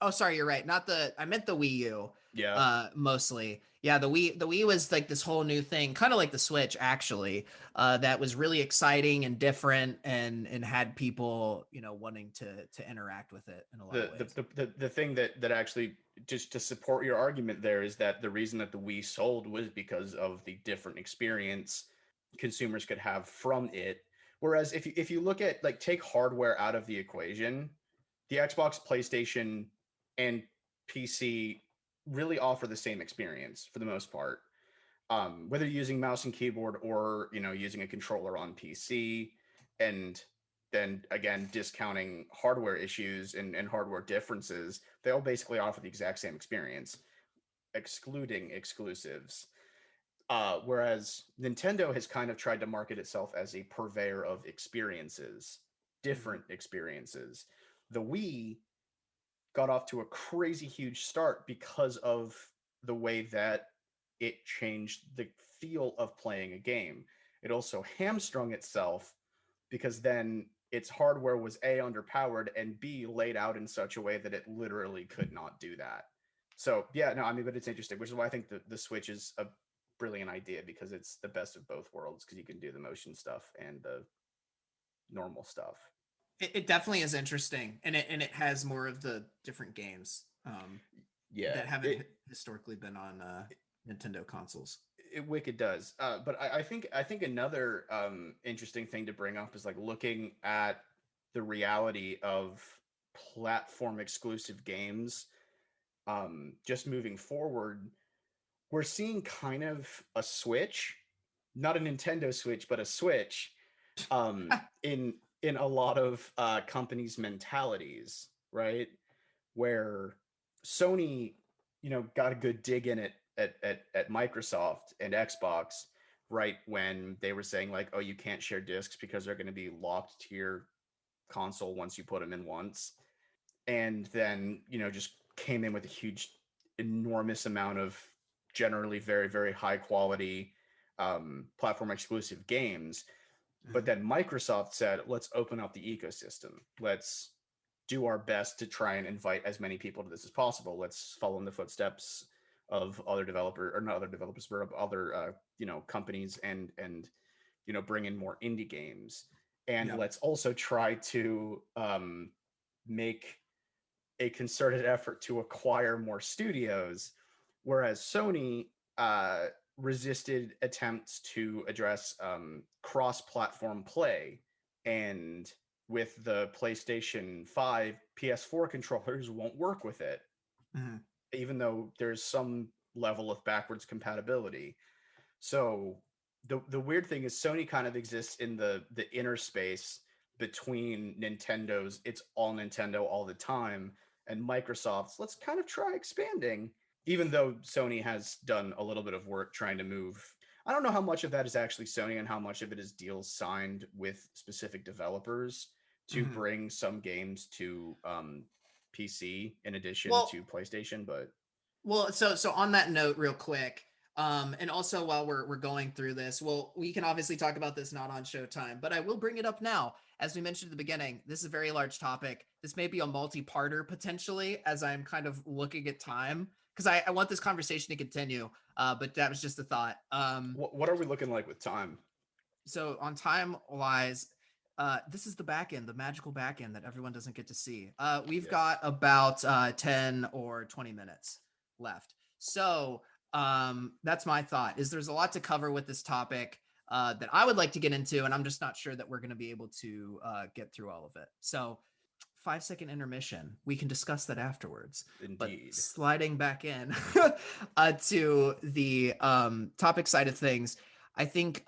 Oh, sorry, you're right. Not the I meant the Wii U Yeah. mostly. Yeah, the Wii was like this whole new thing, kind of like the Switch actually, that was really exciting and different and had people, wanting to interact with it in a lot of ways. The thing that actually, just to support your argument there, is that the reason that the Wii sold was because of the different experience consumers could have from it. Whereas if you look at, like, take hardware out of the equation, the Xbox, PlayStation, and PC really offer the same experience for the most part. Whether you're using mouse and keyboard or using a controller on PC, and then again discounting hardware issues and hardware differences, they all basically offer the exact same experience, excluding exclusives. Whereas Nintendo has kind of tried to market itself as a purveyor of experiences, different experiences. The Wii got off to a crazy huge start because of the way that it changed the feel of playing a game. It also hamstrung itself because then its hardware was A, underpowered, and B, laid out in such a way that it literally could not do that. So yeah, no, I mean, but it's interesting, which is why I think the Switch is a brilliant idea, because it's the best of both worlds, because you can do the motion stuff and the normal stuff. It definitely is interesting, and it has more of the different games Yeah, that haven't historically been on Nintendo consoles. it wicked does. But I think another interesting thing to bring up is, like, looking at the reality of platform exclusive games. Just moving forward, we're seeing kind of a switch, not a Nintendo Switch, but a switch, in a lot of companies' mentalities, right? Where Sony, got a good dig in it at Microsoft and Xbox, right when they were saying, like, oh, you can't share discs because they're going to be locked to your console once you put them in once. And then, just came in with a huge, enormous amount of generally very, very high quality platform exclusive games. But then Microsoft said, let's open up the ecosystem. Let's do our best to try and invite as many people to this as possible. Let's follow in the footsteps of other developer, or not other developers, but of other companies, and bring in more indie games. And Yeah. let's also try to make a concerted effort to acquire more studios, whereas Sony resisted attempts to address cross-platform play. And with the PlayStation 5, PS4 controllers won't work with it, Mhm. even though there's some level of backwards compatibility. So the weird thing is, Sony kind of exists in the inner space between Nintendo's it's all Nintendo all the time, and Microsoft's let's kind of try expanding, even though Sony has done a little bit of work trying to move. I don't know how much of that is actually Sony and how much of it is deals signed with specific developers to Mhm. bring some games to PC in addition Well, to PlayStation. But so on that note, real quick, and also while we're going through this, well, we can obviously talk about this not on Showtime, but I will bring it up now. As we mentioned at the beginning, this is a very large topic. This may be a multi-parter potentially, as I'm kind of looking at time, because I want this conversation to continue. But that was just a thought. what are we looking like with time? So on time wise, this is the back end, the magical back end that everyone doesn't get to see. We've got Yes. about 10 or 20 minutes left. So that's my thought, is there's a lot to cover with this topic that I would like to get into, and I'm just not sure that we're going to be able to get through all of it. So 5-second intermission. We can discuss that afterwards. But Indeed. sliding back in to the topic side of things, I think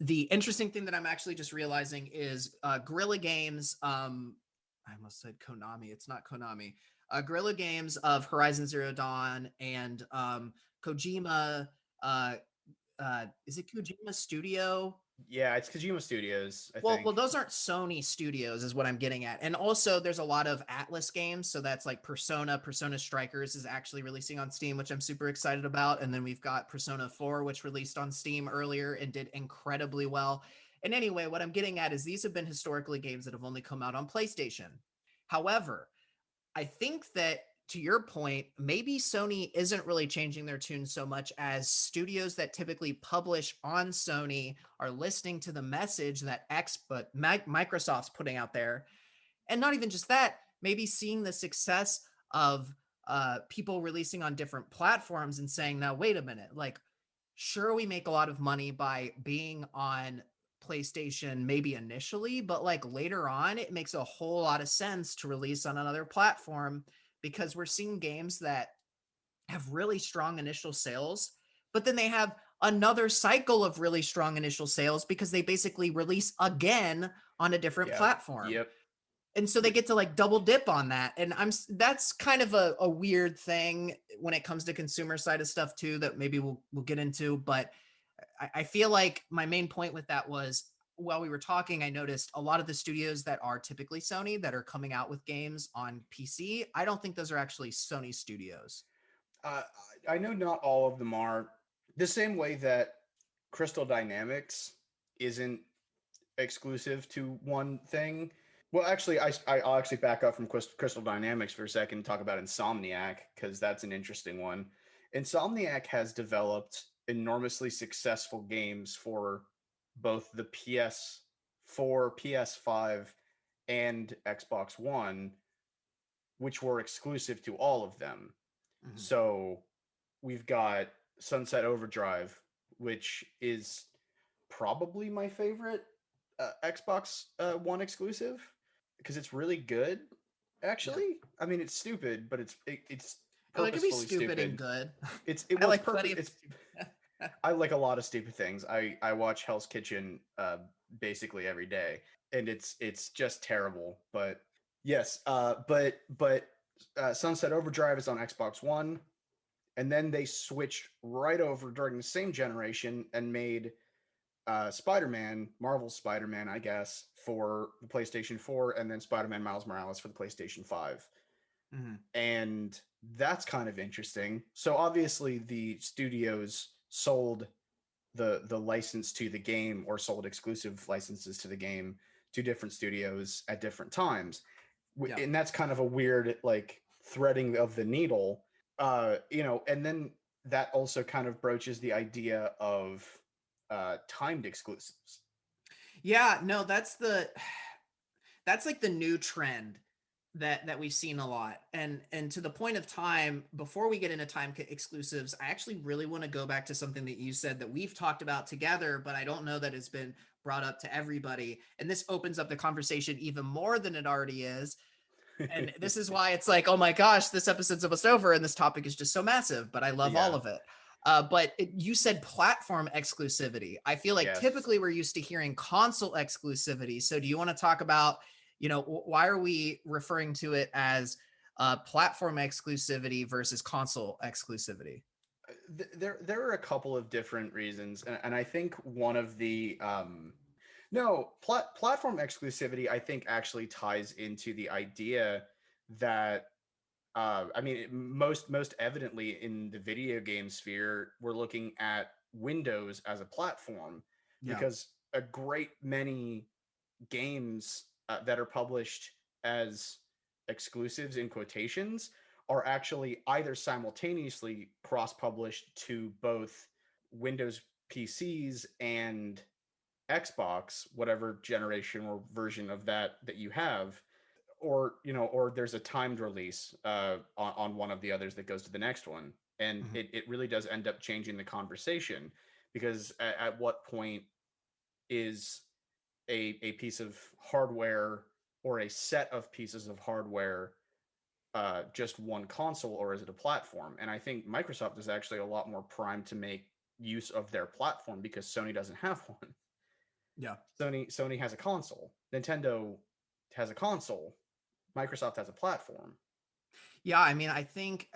the interesting thing that I'm actually just realizing is Guerrilla Games. I almost said Konami. It's not Konami. Guerrilla Games of Horizon Zero Dawn and Kojima. Uh, is it Kojima Studio? Yeah, it's Kojima Studios, I Well, think. those aren't Sony studios, is what I'm getting at. And also, there's a lot of Atlas games. So that's like Persona Strikers is actually releasing on Steam, which I'm super excited about. And then we've got Persona 4, which released on Steam earlier and did incredibly well. And anyway, what I'm getting at is these have been historically games that have only come out on PlayStation. However, I think that, to your point, maybe Sony isn't really changing their tune so much as studios that typically publish on Sony are listening to the message that Microsoft's putting out there. And not even just that, maybe seeing the success of people releasing on different platforms and saying, now, wait a minute, like, sure, we make a lot of money by being on PlayStation, maybe initially, but like later on, it makes a whole lot of sense to release on another platform because we're seeing games that have really strong initial sales, but then they have another cycle of really strong initial sales because they basically release again on a different Yeah. platform. Yep. And so they get to like double dip on that. And that's kind of a weird thing when it comes to consumer side of stuff too, that maybe we'll get into. But I feel like my main point with that was, while we were talking, I noticed a lot of the studios that are typically Sony that are coming out with games on PC, I don't think those are actually Sony studios. Uh, I know not all of them are the same way that Crystal Dynamics isn't exclusive to one thing. Well, actually, I'll actually back up from Crystal Dynamics for a second and talk about Insomniac because that's an interesting one. Insomniac has developed enormously successful games for both the PS4, PS5, and Xbox One, which were exclusive to all of them. Mhm. So we've got Sunset Overdrive, which is probably my favorite Xbox One exclusive because it's really good. Yeah. Actually, I mean it's stupid, but it's Oh, it could be purposefully stupid and stupid. good. I Well, it's like plenty purpose. of It's stupid. I like a lot of stupid things. I watch Hell's Kitchen basically every day, and it's just terrible. But yes, Sunset Overdrive is on Xbox One, and then they switched right over during the same generation and made Spider-Man, Marvel's Spider-Man, I guess, for the PlayStation 4, and then Spider-Man Miles Morales for the PlayStation 5. Mhm. And that's kind of interesting. So obviously the studios sold the license to the game or sold exclusive licenses to the game to different studios at different times. Yeah. And that's kind of a weird like threading of the needle. And then that also kind of broaches the idea of timed exclusives. Yeah, no, that's like the new trend that we've seen a lot. And to the point of time, before we get into exclusives, I actually really want to go back to something that you said that we've talked about together, but I don't know that it's been brought up to everybody. And this opens up the conversation even more than it already is. And this is why it's like, oh my gosh, this episode's almost over and this topic is just so massive, but I love all Yeah. of it. You said platform exclusivity. I feel like Yes. typically we're used to hearing console exclusivity. So do you want to talk about, why are we referring to it as platform exclusivity versus console exclusivity? There are a couple of different reasons, and I think one of the no platform exclusivity I think actually ties into the idea that I mean most evidently in the video game sphere we're looking at Windows as a platform Yeah. because a great many games that are published as exclusives in quotations are actually either simultaneously cross-published to both Windows PCs and Xbox, whatever generation or version of that you have, or there's a timed release on one of the others that goes to the next one, and Mhm. it really does end up changing the conversation because at what point is a piece of hardware or a set of pieces of hardware just one console, or is it a platform? And I think Microsoft is actually a lot more primed to make use of their platform because Sony doesn't have one. Yeah. Sony has a console. Nintendo has a console. Microsoft has a platform. Yeah, I mean, I think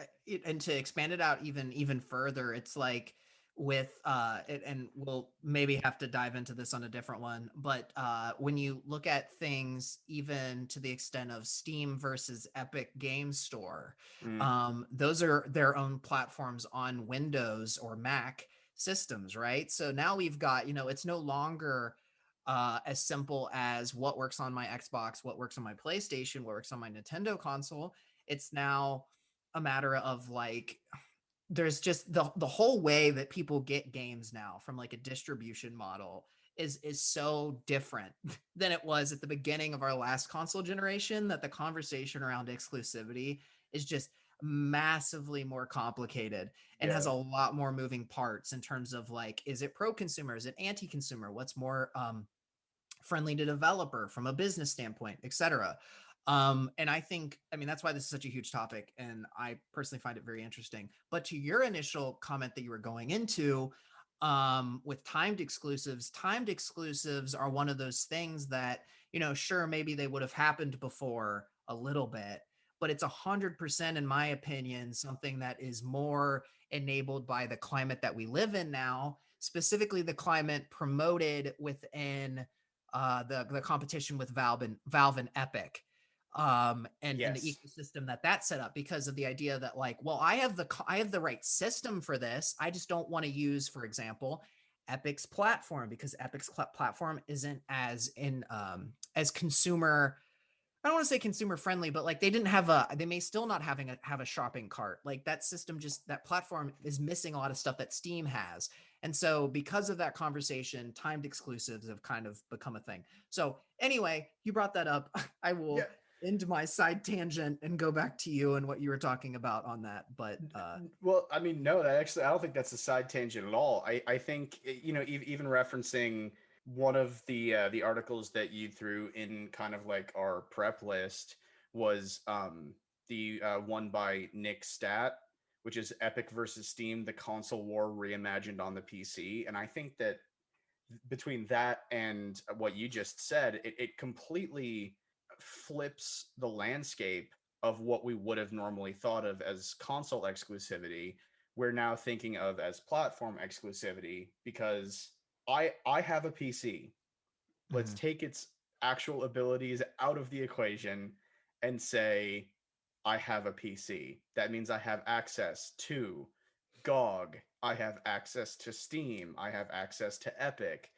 and to expand it out even further, it's like with and we'll maybe have to dive into this on a different one, but when you look at things even to the extent of Steam versus Epic Game Store, Mm, those are their own platforms on Windows or Mac systems, right? So now we've got, it's no longer as simple as what works on my Xbox, what works on my PlayStation, what works on my Nintendo console. It's now a matter of like there's just the whole way that people get games now from like a distribution model is so different than it was at the beginning of our last console generation, that the conversation around exclusivity is just massively more complicated and has Yeah. a lot more moving parts in terms of like, is it pro consumer, is it anti consumer, what's more friendly to developer from a business standpoint, etc. And I think, I mean, that's why this is such a huge topic, and I personally find it very interesting. But to your initial comment that you were going into, with timed exclusives are one of those things that, you know, sure, maybe they would have happened before a little bit, but it's 100%, in my opinion, something that is more enabled by the climate that we live in now, specifically the climate promoted within the competition with Valve and Epic, and the Yes. ecosystem that set up, because of the idea that like, well, I have the right system for this. I just don't want to use, for example, Epic's platform, because Epic's platform isn't as consumer. I don't want to say consumer friendly, but like they may still not have a shopping cart. Like that system, just that platform is missing a lot of stuff that Steam has. And so because of that conversation, timed exclusives have kind of become a thing. So anyway, you brought that up. I Yeah. will end my side tangent and go back to you and what you were talking about on that. But Well, I mean, no, that actually, I don't think that's a side tangent at all. I think, even referencing one of the articles that you threw in kind of like our prep list was the one by Nick Stat, which is Epic versus Steam, the console war reimagined on the PC. And I think that between that and what you just said, it completely flips the landscape of what we would have normally thought of as console exclusivity. We're now thinking of as platform exclusivity because I have a PC. Let's mhm. take its actual abilities out of the equation and say I have a PC. That means I have access to GOG, I have access to Steam, I have access to Epic.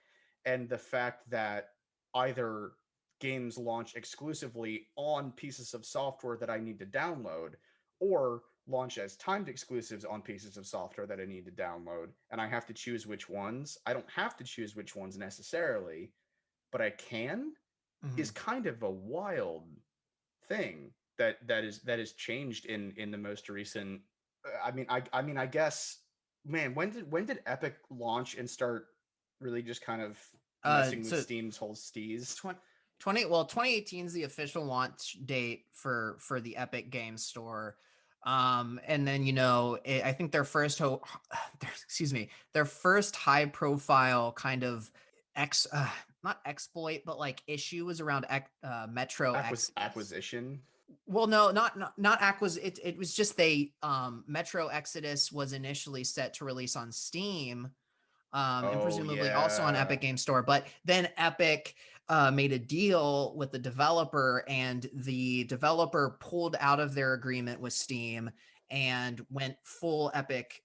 And the fact that either games launch exclusively on pieces of software that I need to download, or launch as timed exclusives on pieces of software that I need to download, and I have to choose which ones. I don't have to choose which ones necessarily, but I can, is Mhm. kind of a wild thing that is changed in the most recent. I mean, I guess, man, when did Epic launch and start really just kind of messing with So Steam's whole steez? 20, 2018 is the official launch date for the Epic Games Store. And then, you know, I think their excuse me, their first high profile kind of ex not exploit, but like issue was around Metro Exodus. Acquisition. Well, no, not Acquis. It was just they Metro Exodus was initially set to release on Steam, and Oh presumably also on yeah. Epic Game Store. But then Epic made a deal with the developer, and the developer pulled out of their agreement with Steam and went full Epic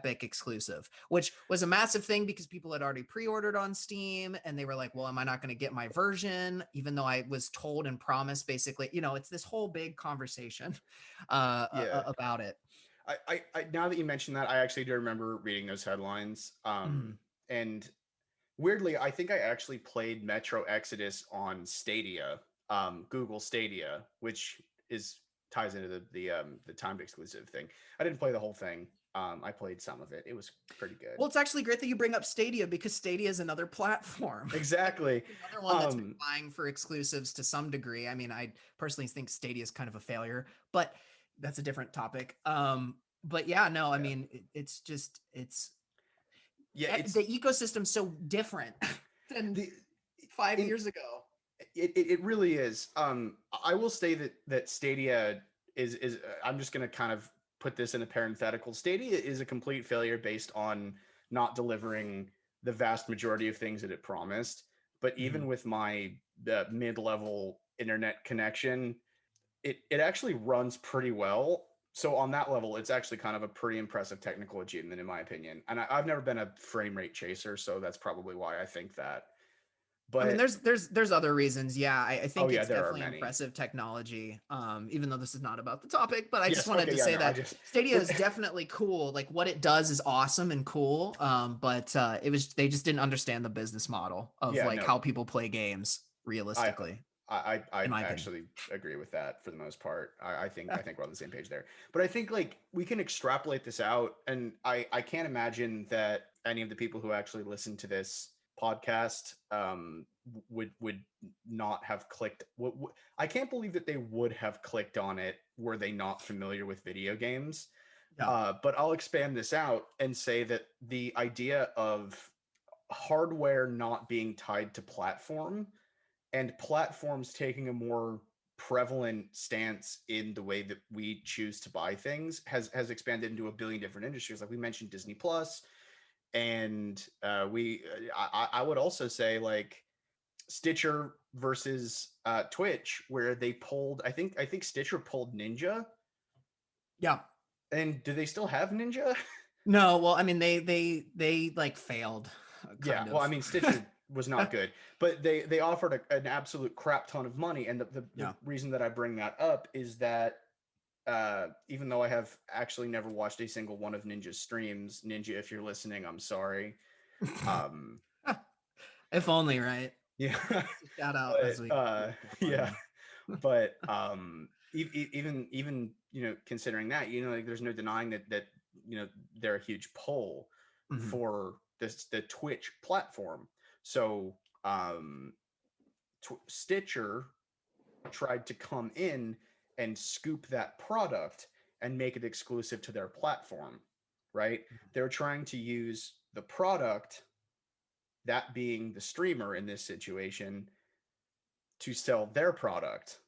exclusive, which was a massive thing because people had already pre-ordered on Steam, and they were like, well, am I not going to get my version, even though I was told and promised, basically, you know, it's this whole big conversation Yeah. about it. I now that you mention that, I actually do remember reading those headlines. Mm. And weirdly, I think I actually played Metro Exodus on Stadia, Google Stadia, which is ties into the timed exclusive thing. I didn't play the whole thing. I played some of it. It was pretty good. Well, it's actually great that you bring up Stadia, because Stadia is another platform. Exactly. Another one that's been vying for exclusives to some degree. I mean, I personally think Stadia is kind of a failure, but that's a different topic. But yeah, no, I Yeah. mean, it's just Yeah. It's the ecosystem's so different than the 5 in years ago. it really is. I will say that Stadia is. I'm just gonna kind of put this in a parenthetical. Stadia is a complete failure based on not delivering the vast majority of things that it promised. But Mhm. even with my mid-level internet connection, it actually runs pretty well. So on that level, it's actually kind of a pretty impressive technical achievement, in my opinion. And I've never been a frame rate chaser, so that's probably why I think that. I mean, But there's other reasons. Yeah, I oh think yeah, it's there are definitely many. impressive technology. Even though this is not about the topic, but I just Yes. wanted Okay. to Yeah. say No. I that just. Stadia is definitely cool. Like what it does is awesome and cool. But they just didn't understand the business model of Yeah. like No. how people play games I realistically, I in my opinion. actually agree with that for the most part. I think we're on the same page there. But I think like we can extrapolate this out, and I can't imagine that any of the people who actually listen to this podcast would not have clicked. I can't believe that they would have clicked on it were they not familiar with video games. Yeah. But I'll expand this out and say that the idea of hardware not being tied to platform and platforms taking a more prevalent stance in the way that we choose to buy things has expanded into a billion different industries. Like we mentioned Disney Plus, and I would also say like Stitcher versus Twitch, where they pulled. I think Stitcher pulled Ninja, Yeah. and do they still have Ninja? No, well, I mean, they like failed, Yeah, kind well, I of. mean, Stitcher was not good, but they offered an absolute crap ton of money, and the Yeah. reason that I bring that up is that even though I have actually never watched a single one of Ninja's streams, Ninja, if you're listening, I'm sorry. Um, If only, right? yeah, Shout out as but we plug yeah, in. but even considering that, like there's no denying that they're a huge pull Mhm. for the Twitch platform. So Stitcher tried to come in and scoop that product and make it exclusive to their platform, right? They're trying to use the product, that being the streamer in this situation, to sell their product.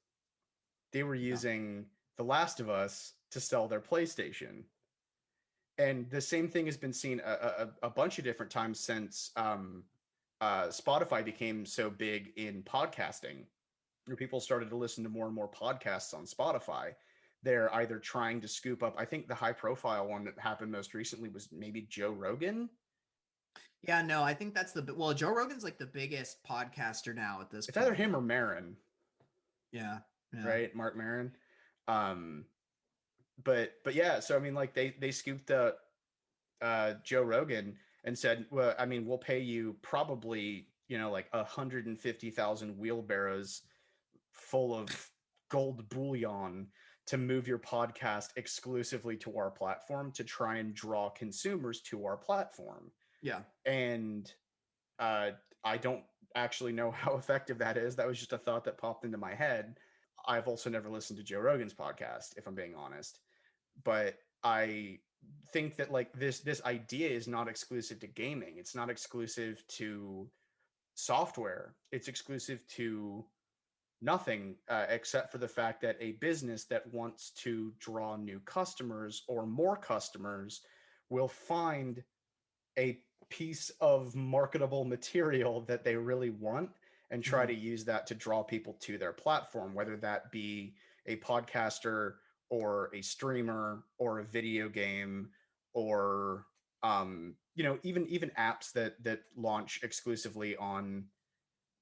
They were Yeah. using The Last of Us to sell their PlayStation. And the same thing has been seen a bunch of different times since Spotify became so big in podcasting, where people started to listen to more and more podcasts on Spotify. They're either trying to scoop up. I think the high profile one that happened most recently was maybe Joe Rogan. Yeah, no, I think that's well, Joe Rogan's like the biggest podcaster now at this It's either point. him or Marin, Yeah. Yeah. right? Mark Marin. Um, but yeah, so I mean, like they scooped Joe Rogan and said, well, I mean, we'll pay you probably like 150,000 wheelbarrows full of gold bullion to move your podcast exclusively to our platform to try and draw consumers to our platform. Yeah. And uh, I don't actually know how effective that is. That was just a thought that popped into my head. I've also never listened to Joe Rogan's podcast, if I'm being honest, but I think that like this idea is not exclusive to gaming. It's not exclusive to software. It's exclusive to nothing except for the fact that a business that wants to draw new customers or more customers will find a piece of marketable material that they really want and try Mhm. to use that to draw people to their platform, whether that be a podcaster or a streamer or a video game or even apps that launch exclusively on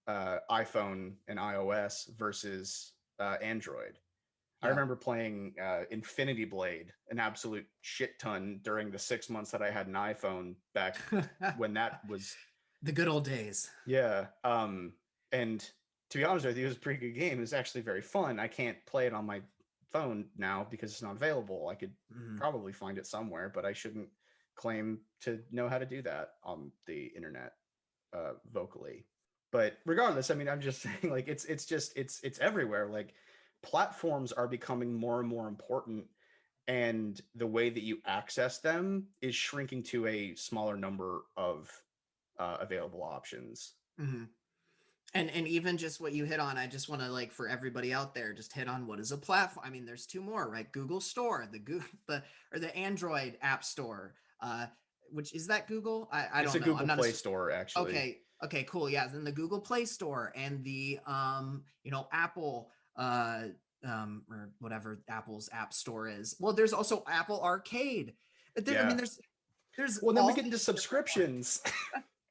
iPhone and iOS versus Android. I Yeah. remember playing Infinity Blade an absolute shit ton during the 6 months that I had an iPhone back when that was, The good old days. yeah. And to be honest with you, it was a pretty good game. It was actually very fun. I can't play it on my phone now because it's not available. I could Mhm. probably find it somewhere, but I shouldn't claim to know how to do that on the internet vocally. But regardless, I mean, I'm just saying, like, it's everywhere. Like, platforms are becoming more and more important, and the way that you access them is shrinking to a smaller number of available options. Mhm. And even just what you hit on, I just want to like for everybody out there, just hit on what is a platform. I mean, there's two more, right? Google Store, the Google the Android App Store, which is that Google? I It's don't a know. I'm Google not a Play Store, actually. okay, cool. Yeah, then the Google Play Store and the Apple or whatever Apple's App Store is. Well, there's also Apple Arcade. I mean, Yeah. there's Well, then we all get into these different ones. subscriptions.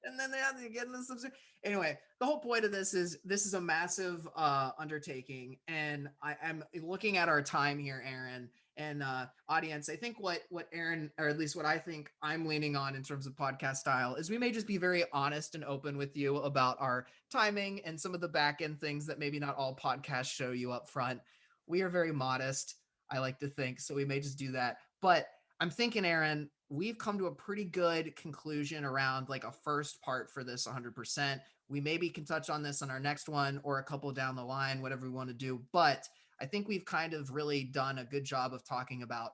and then they have to get in the subscription. Anyway, the whole point of this is a massive undertaking, and I'm looking at our time here, Aaron, and audience. I think what Aaron, or at least what I think I'm leaning on in terms of podcast style, is we may just be very honest and open with you about our timing and some of the back end things that maybe not all podcasts show you up front. We are very modest, I like to think, so we may just do that. But I'm thinking, Aaron, we've come to a pretty good conclusion around like a first part for this 100%. We maybe can touch on this on our next one or a couple down the line, whatever we want to do. But I think we've kind of really done a good job of talking about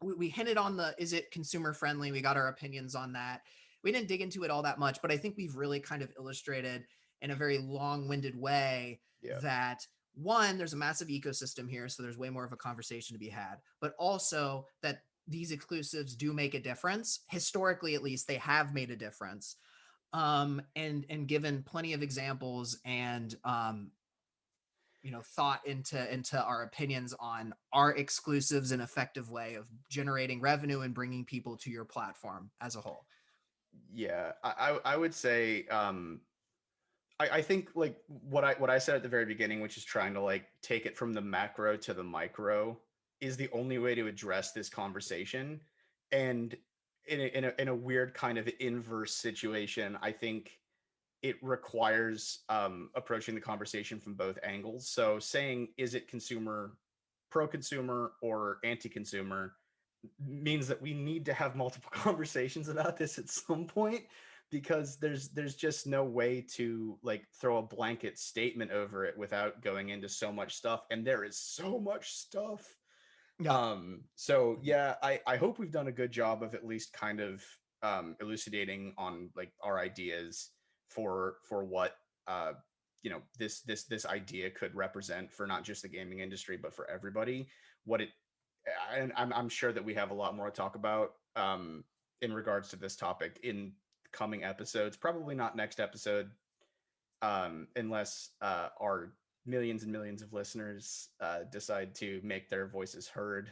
we hinted on is it consumer friendly? We got our opinions on that. We didn't dig into it all that much, but I think we've really kind of illustrated in a very long-winded way that one, there's a massive ecosystem here, so there's way more of a conversation to be had, but also that these exclusives do make a difference. Historically, at least, they have made a difference. And given plenty of examples and thought into our opinions on our exclusives, an effective way of generating revenue and bringing people to your platform as a whole. Yeah, I would say I think like what I said at the very beginning, which is trying to like take it from the macro to the micro, is the only way to address this conversation. And in a weird kind of inverse situation, I think it requires approaching the conversation from both angles. So saying, is it consumer, pro-consumer, or anti-consumer, means that we need to have multiple conversations about this at some point, because there's just no way to like throw a blanket statement over it without going into so much stuff, and there is so much stuff. So yeah, I hope we've done a good job of at least kind of elucidating on like our ideas for what this idea could represent for not just the gaming industry but for everybody. What it and I'm sure that we have a lot more to talk about in regards to this topic in coming episodes. Probably not next episode, unless our millions and millions of listeners decide to make their voices heard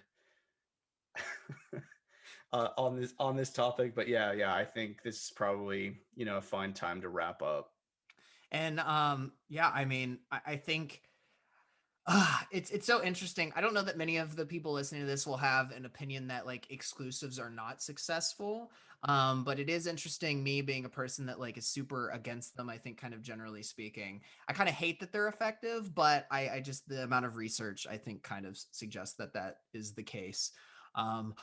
on this topic. But yeah, I think this is probably a fine time to wrap up. And I mean, I think it's so interesting. I don't know that many of the people listening to this will have an opinion that like exclusives are not successful. But it is interesting, me being a person that like is super against them. I think kind of generally speaking, I kind of hate that they're effective, but I just, the amount of research I think kind of suggests that is the case.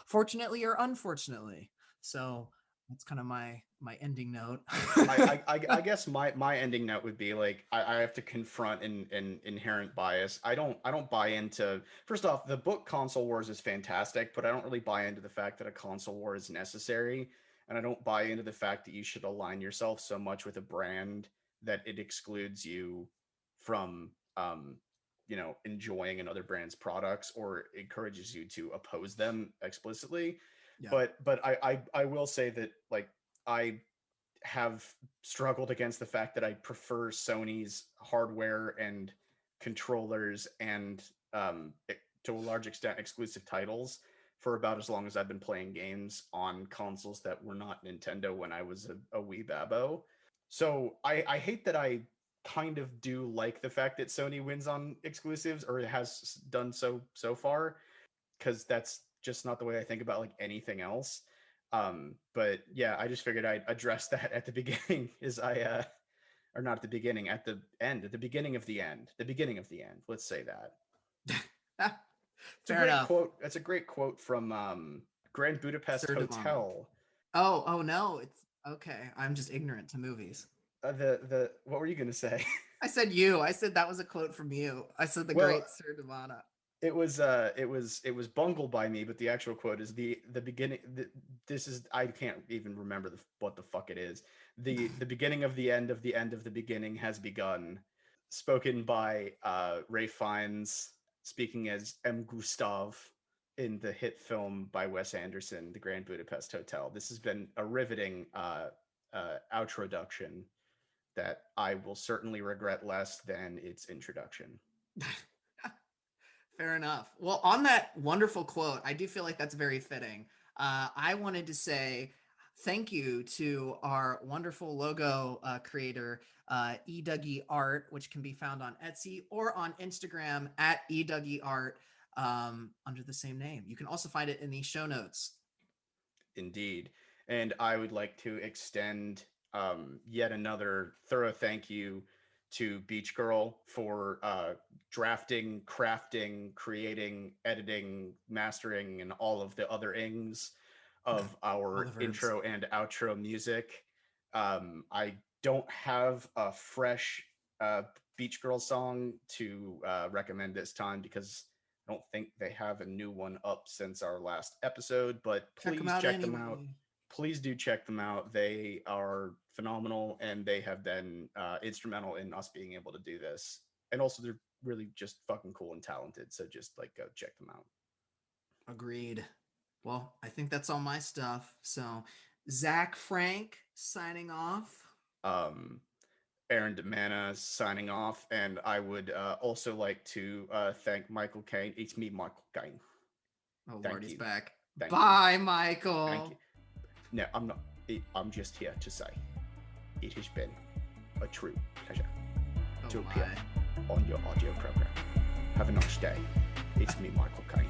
Fortunately or unfortunately. So that's kind of my ending note. I guess my ending note would be like I have to confront an inherent bias. I don't buy into, first off, the book Console Wars is fantastic, but I don't really buy into the fact that a console war is necessary, and I don't buy into the fact that you should align yourself so much with a brand that it excludes you from enjoying another brand's products or encourages you to oppose them explicitly. Yeah. But I will say that like I have struggled against the fact that I prefer Sony's hardware and controllers and to a large extent exclusive titles for about as long as I've been playing games on consoles that were not Nintendo when I was a wee babbo. So I hate that I kind of do like the fact that Sony wins on exclusives, or it has done so far, because that's just not the way I think about like anything else. But yeah, I just figured I'd address that at the beginning, or not at the beginning, at the end, at the beginning of the end, the beginning of the end. Let's say that. It's a great quote. That's a great quote from Grand Budapest Hotel. Oh no, it's okay. I'm just ignorant to movies. The what were you gonna say? I said that was a quote from you. I said the great Sir Devana. It was bungled by me, but the actual quote is the beginning. This is, I can't even remember what the fuck it is. The beginning of the end of the end of the beginning has begun. Spoken by Ralph Fiennes, speaking as M. Gustav in the hit film by Wes Anderson, The Grand Budapest Hotel. This has been a riveting outroduction that I will certainly regret less than its introduction. Fair enough. Well, on that wonderful quote, I do feel like that's very fitting. I wanted to say, thank you to our wonderful logo creator, eDougie Art, which can be found on Etsy or on Instagram at eDougie Art under the same name. You can also find it in the show notes. Indeed. And I would like to extend yet another thorough thank you to Beach Girl for drafting, crafting, creating, editing, mastering, and all of the other ings of our intro and outro music. I don't have a fresh Beach Girl song to recommend this time because I don't think they have a new one up since our last episode, but please check them out. Please do check them out. They are phenomenal, and they have been instrumental in us being able to do this. And also, they're really just fucking cool and talented. So just like go check them out. Agreed. Well, I think that's all my stuff. So, Zach Frank signing off. Aaron Demana signing off, and I would also like to thank Michael Caine. It's me, Michael Caine. Oh, Lord, he's back. Thank Bye, you. Michael. Thank you. No, I'm not. I'm just here to say it has been a true pleasure to appear on your audio program. Have a nice day. It's me, Michael Caine.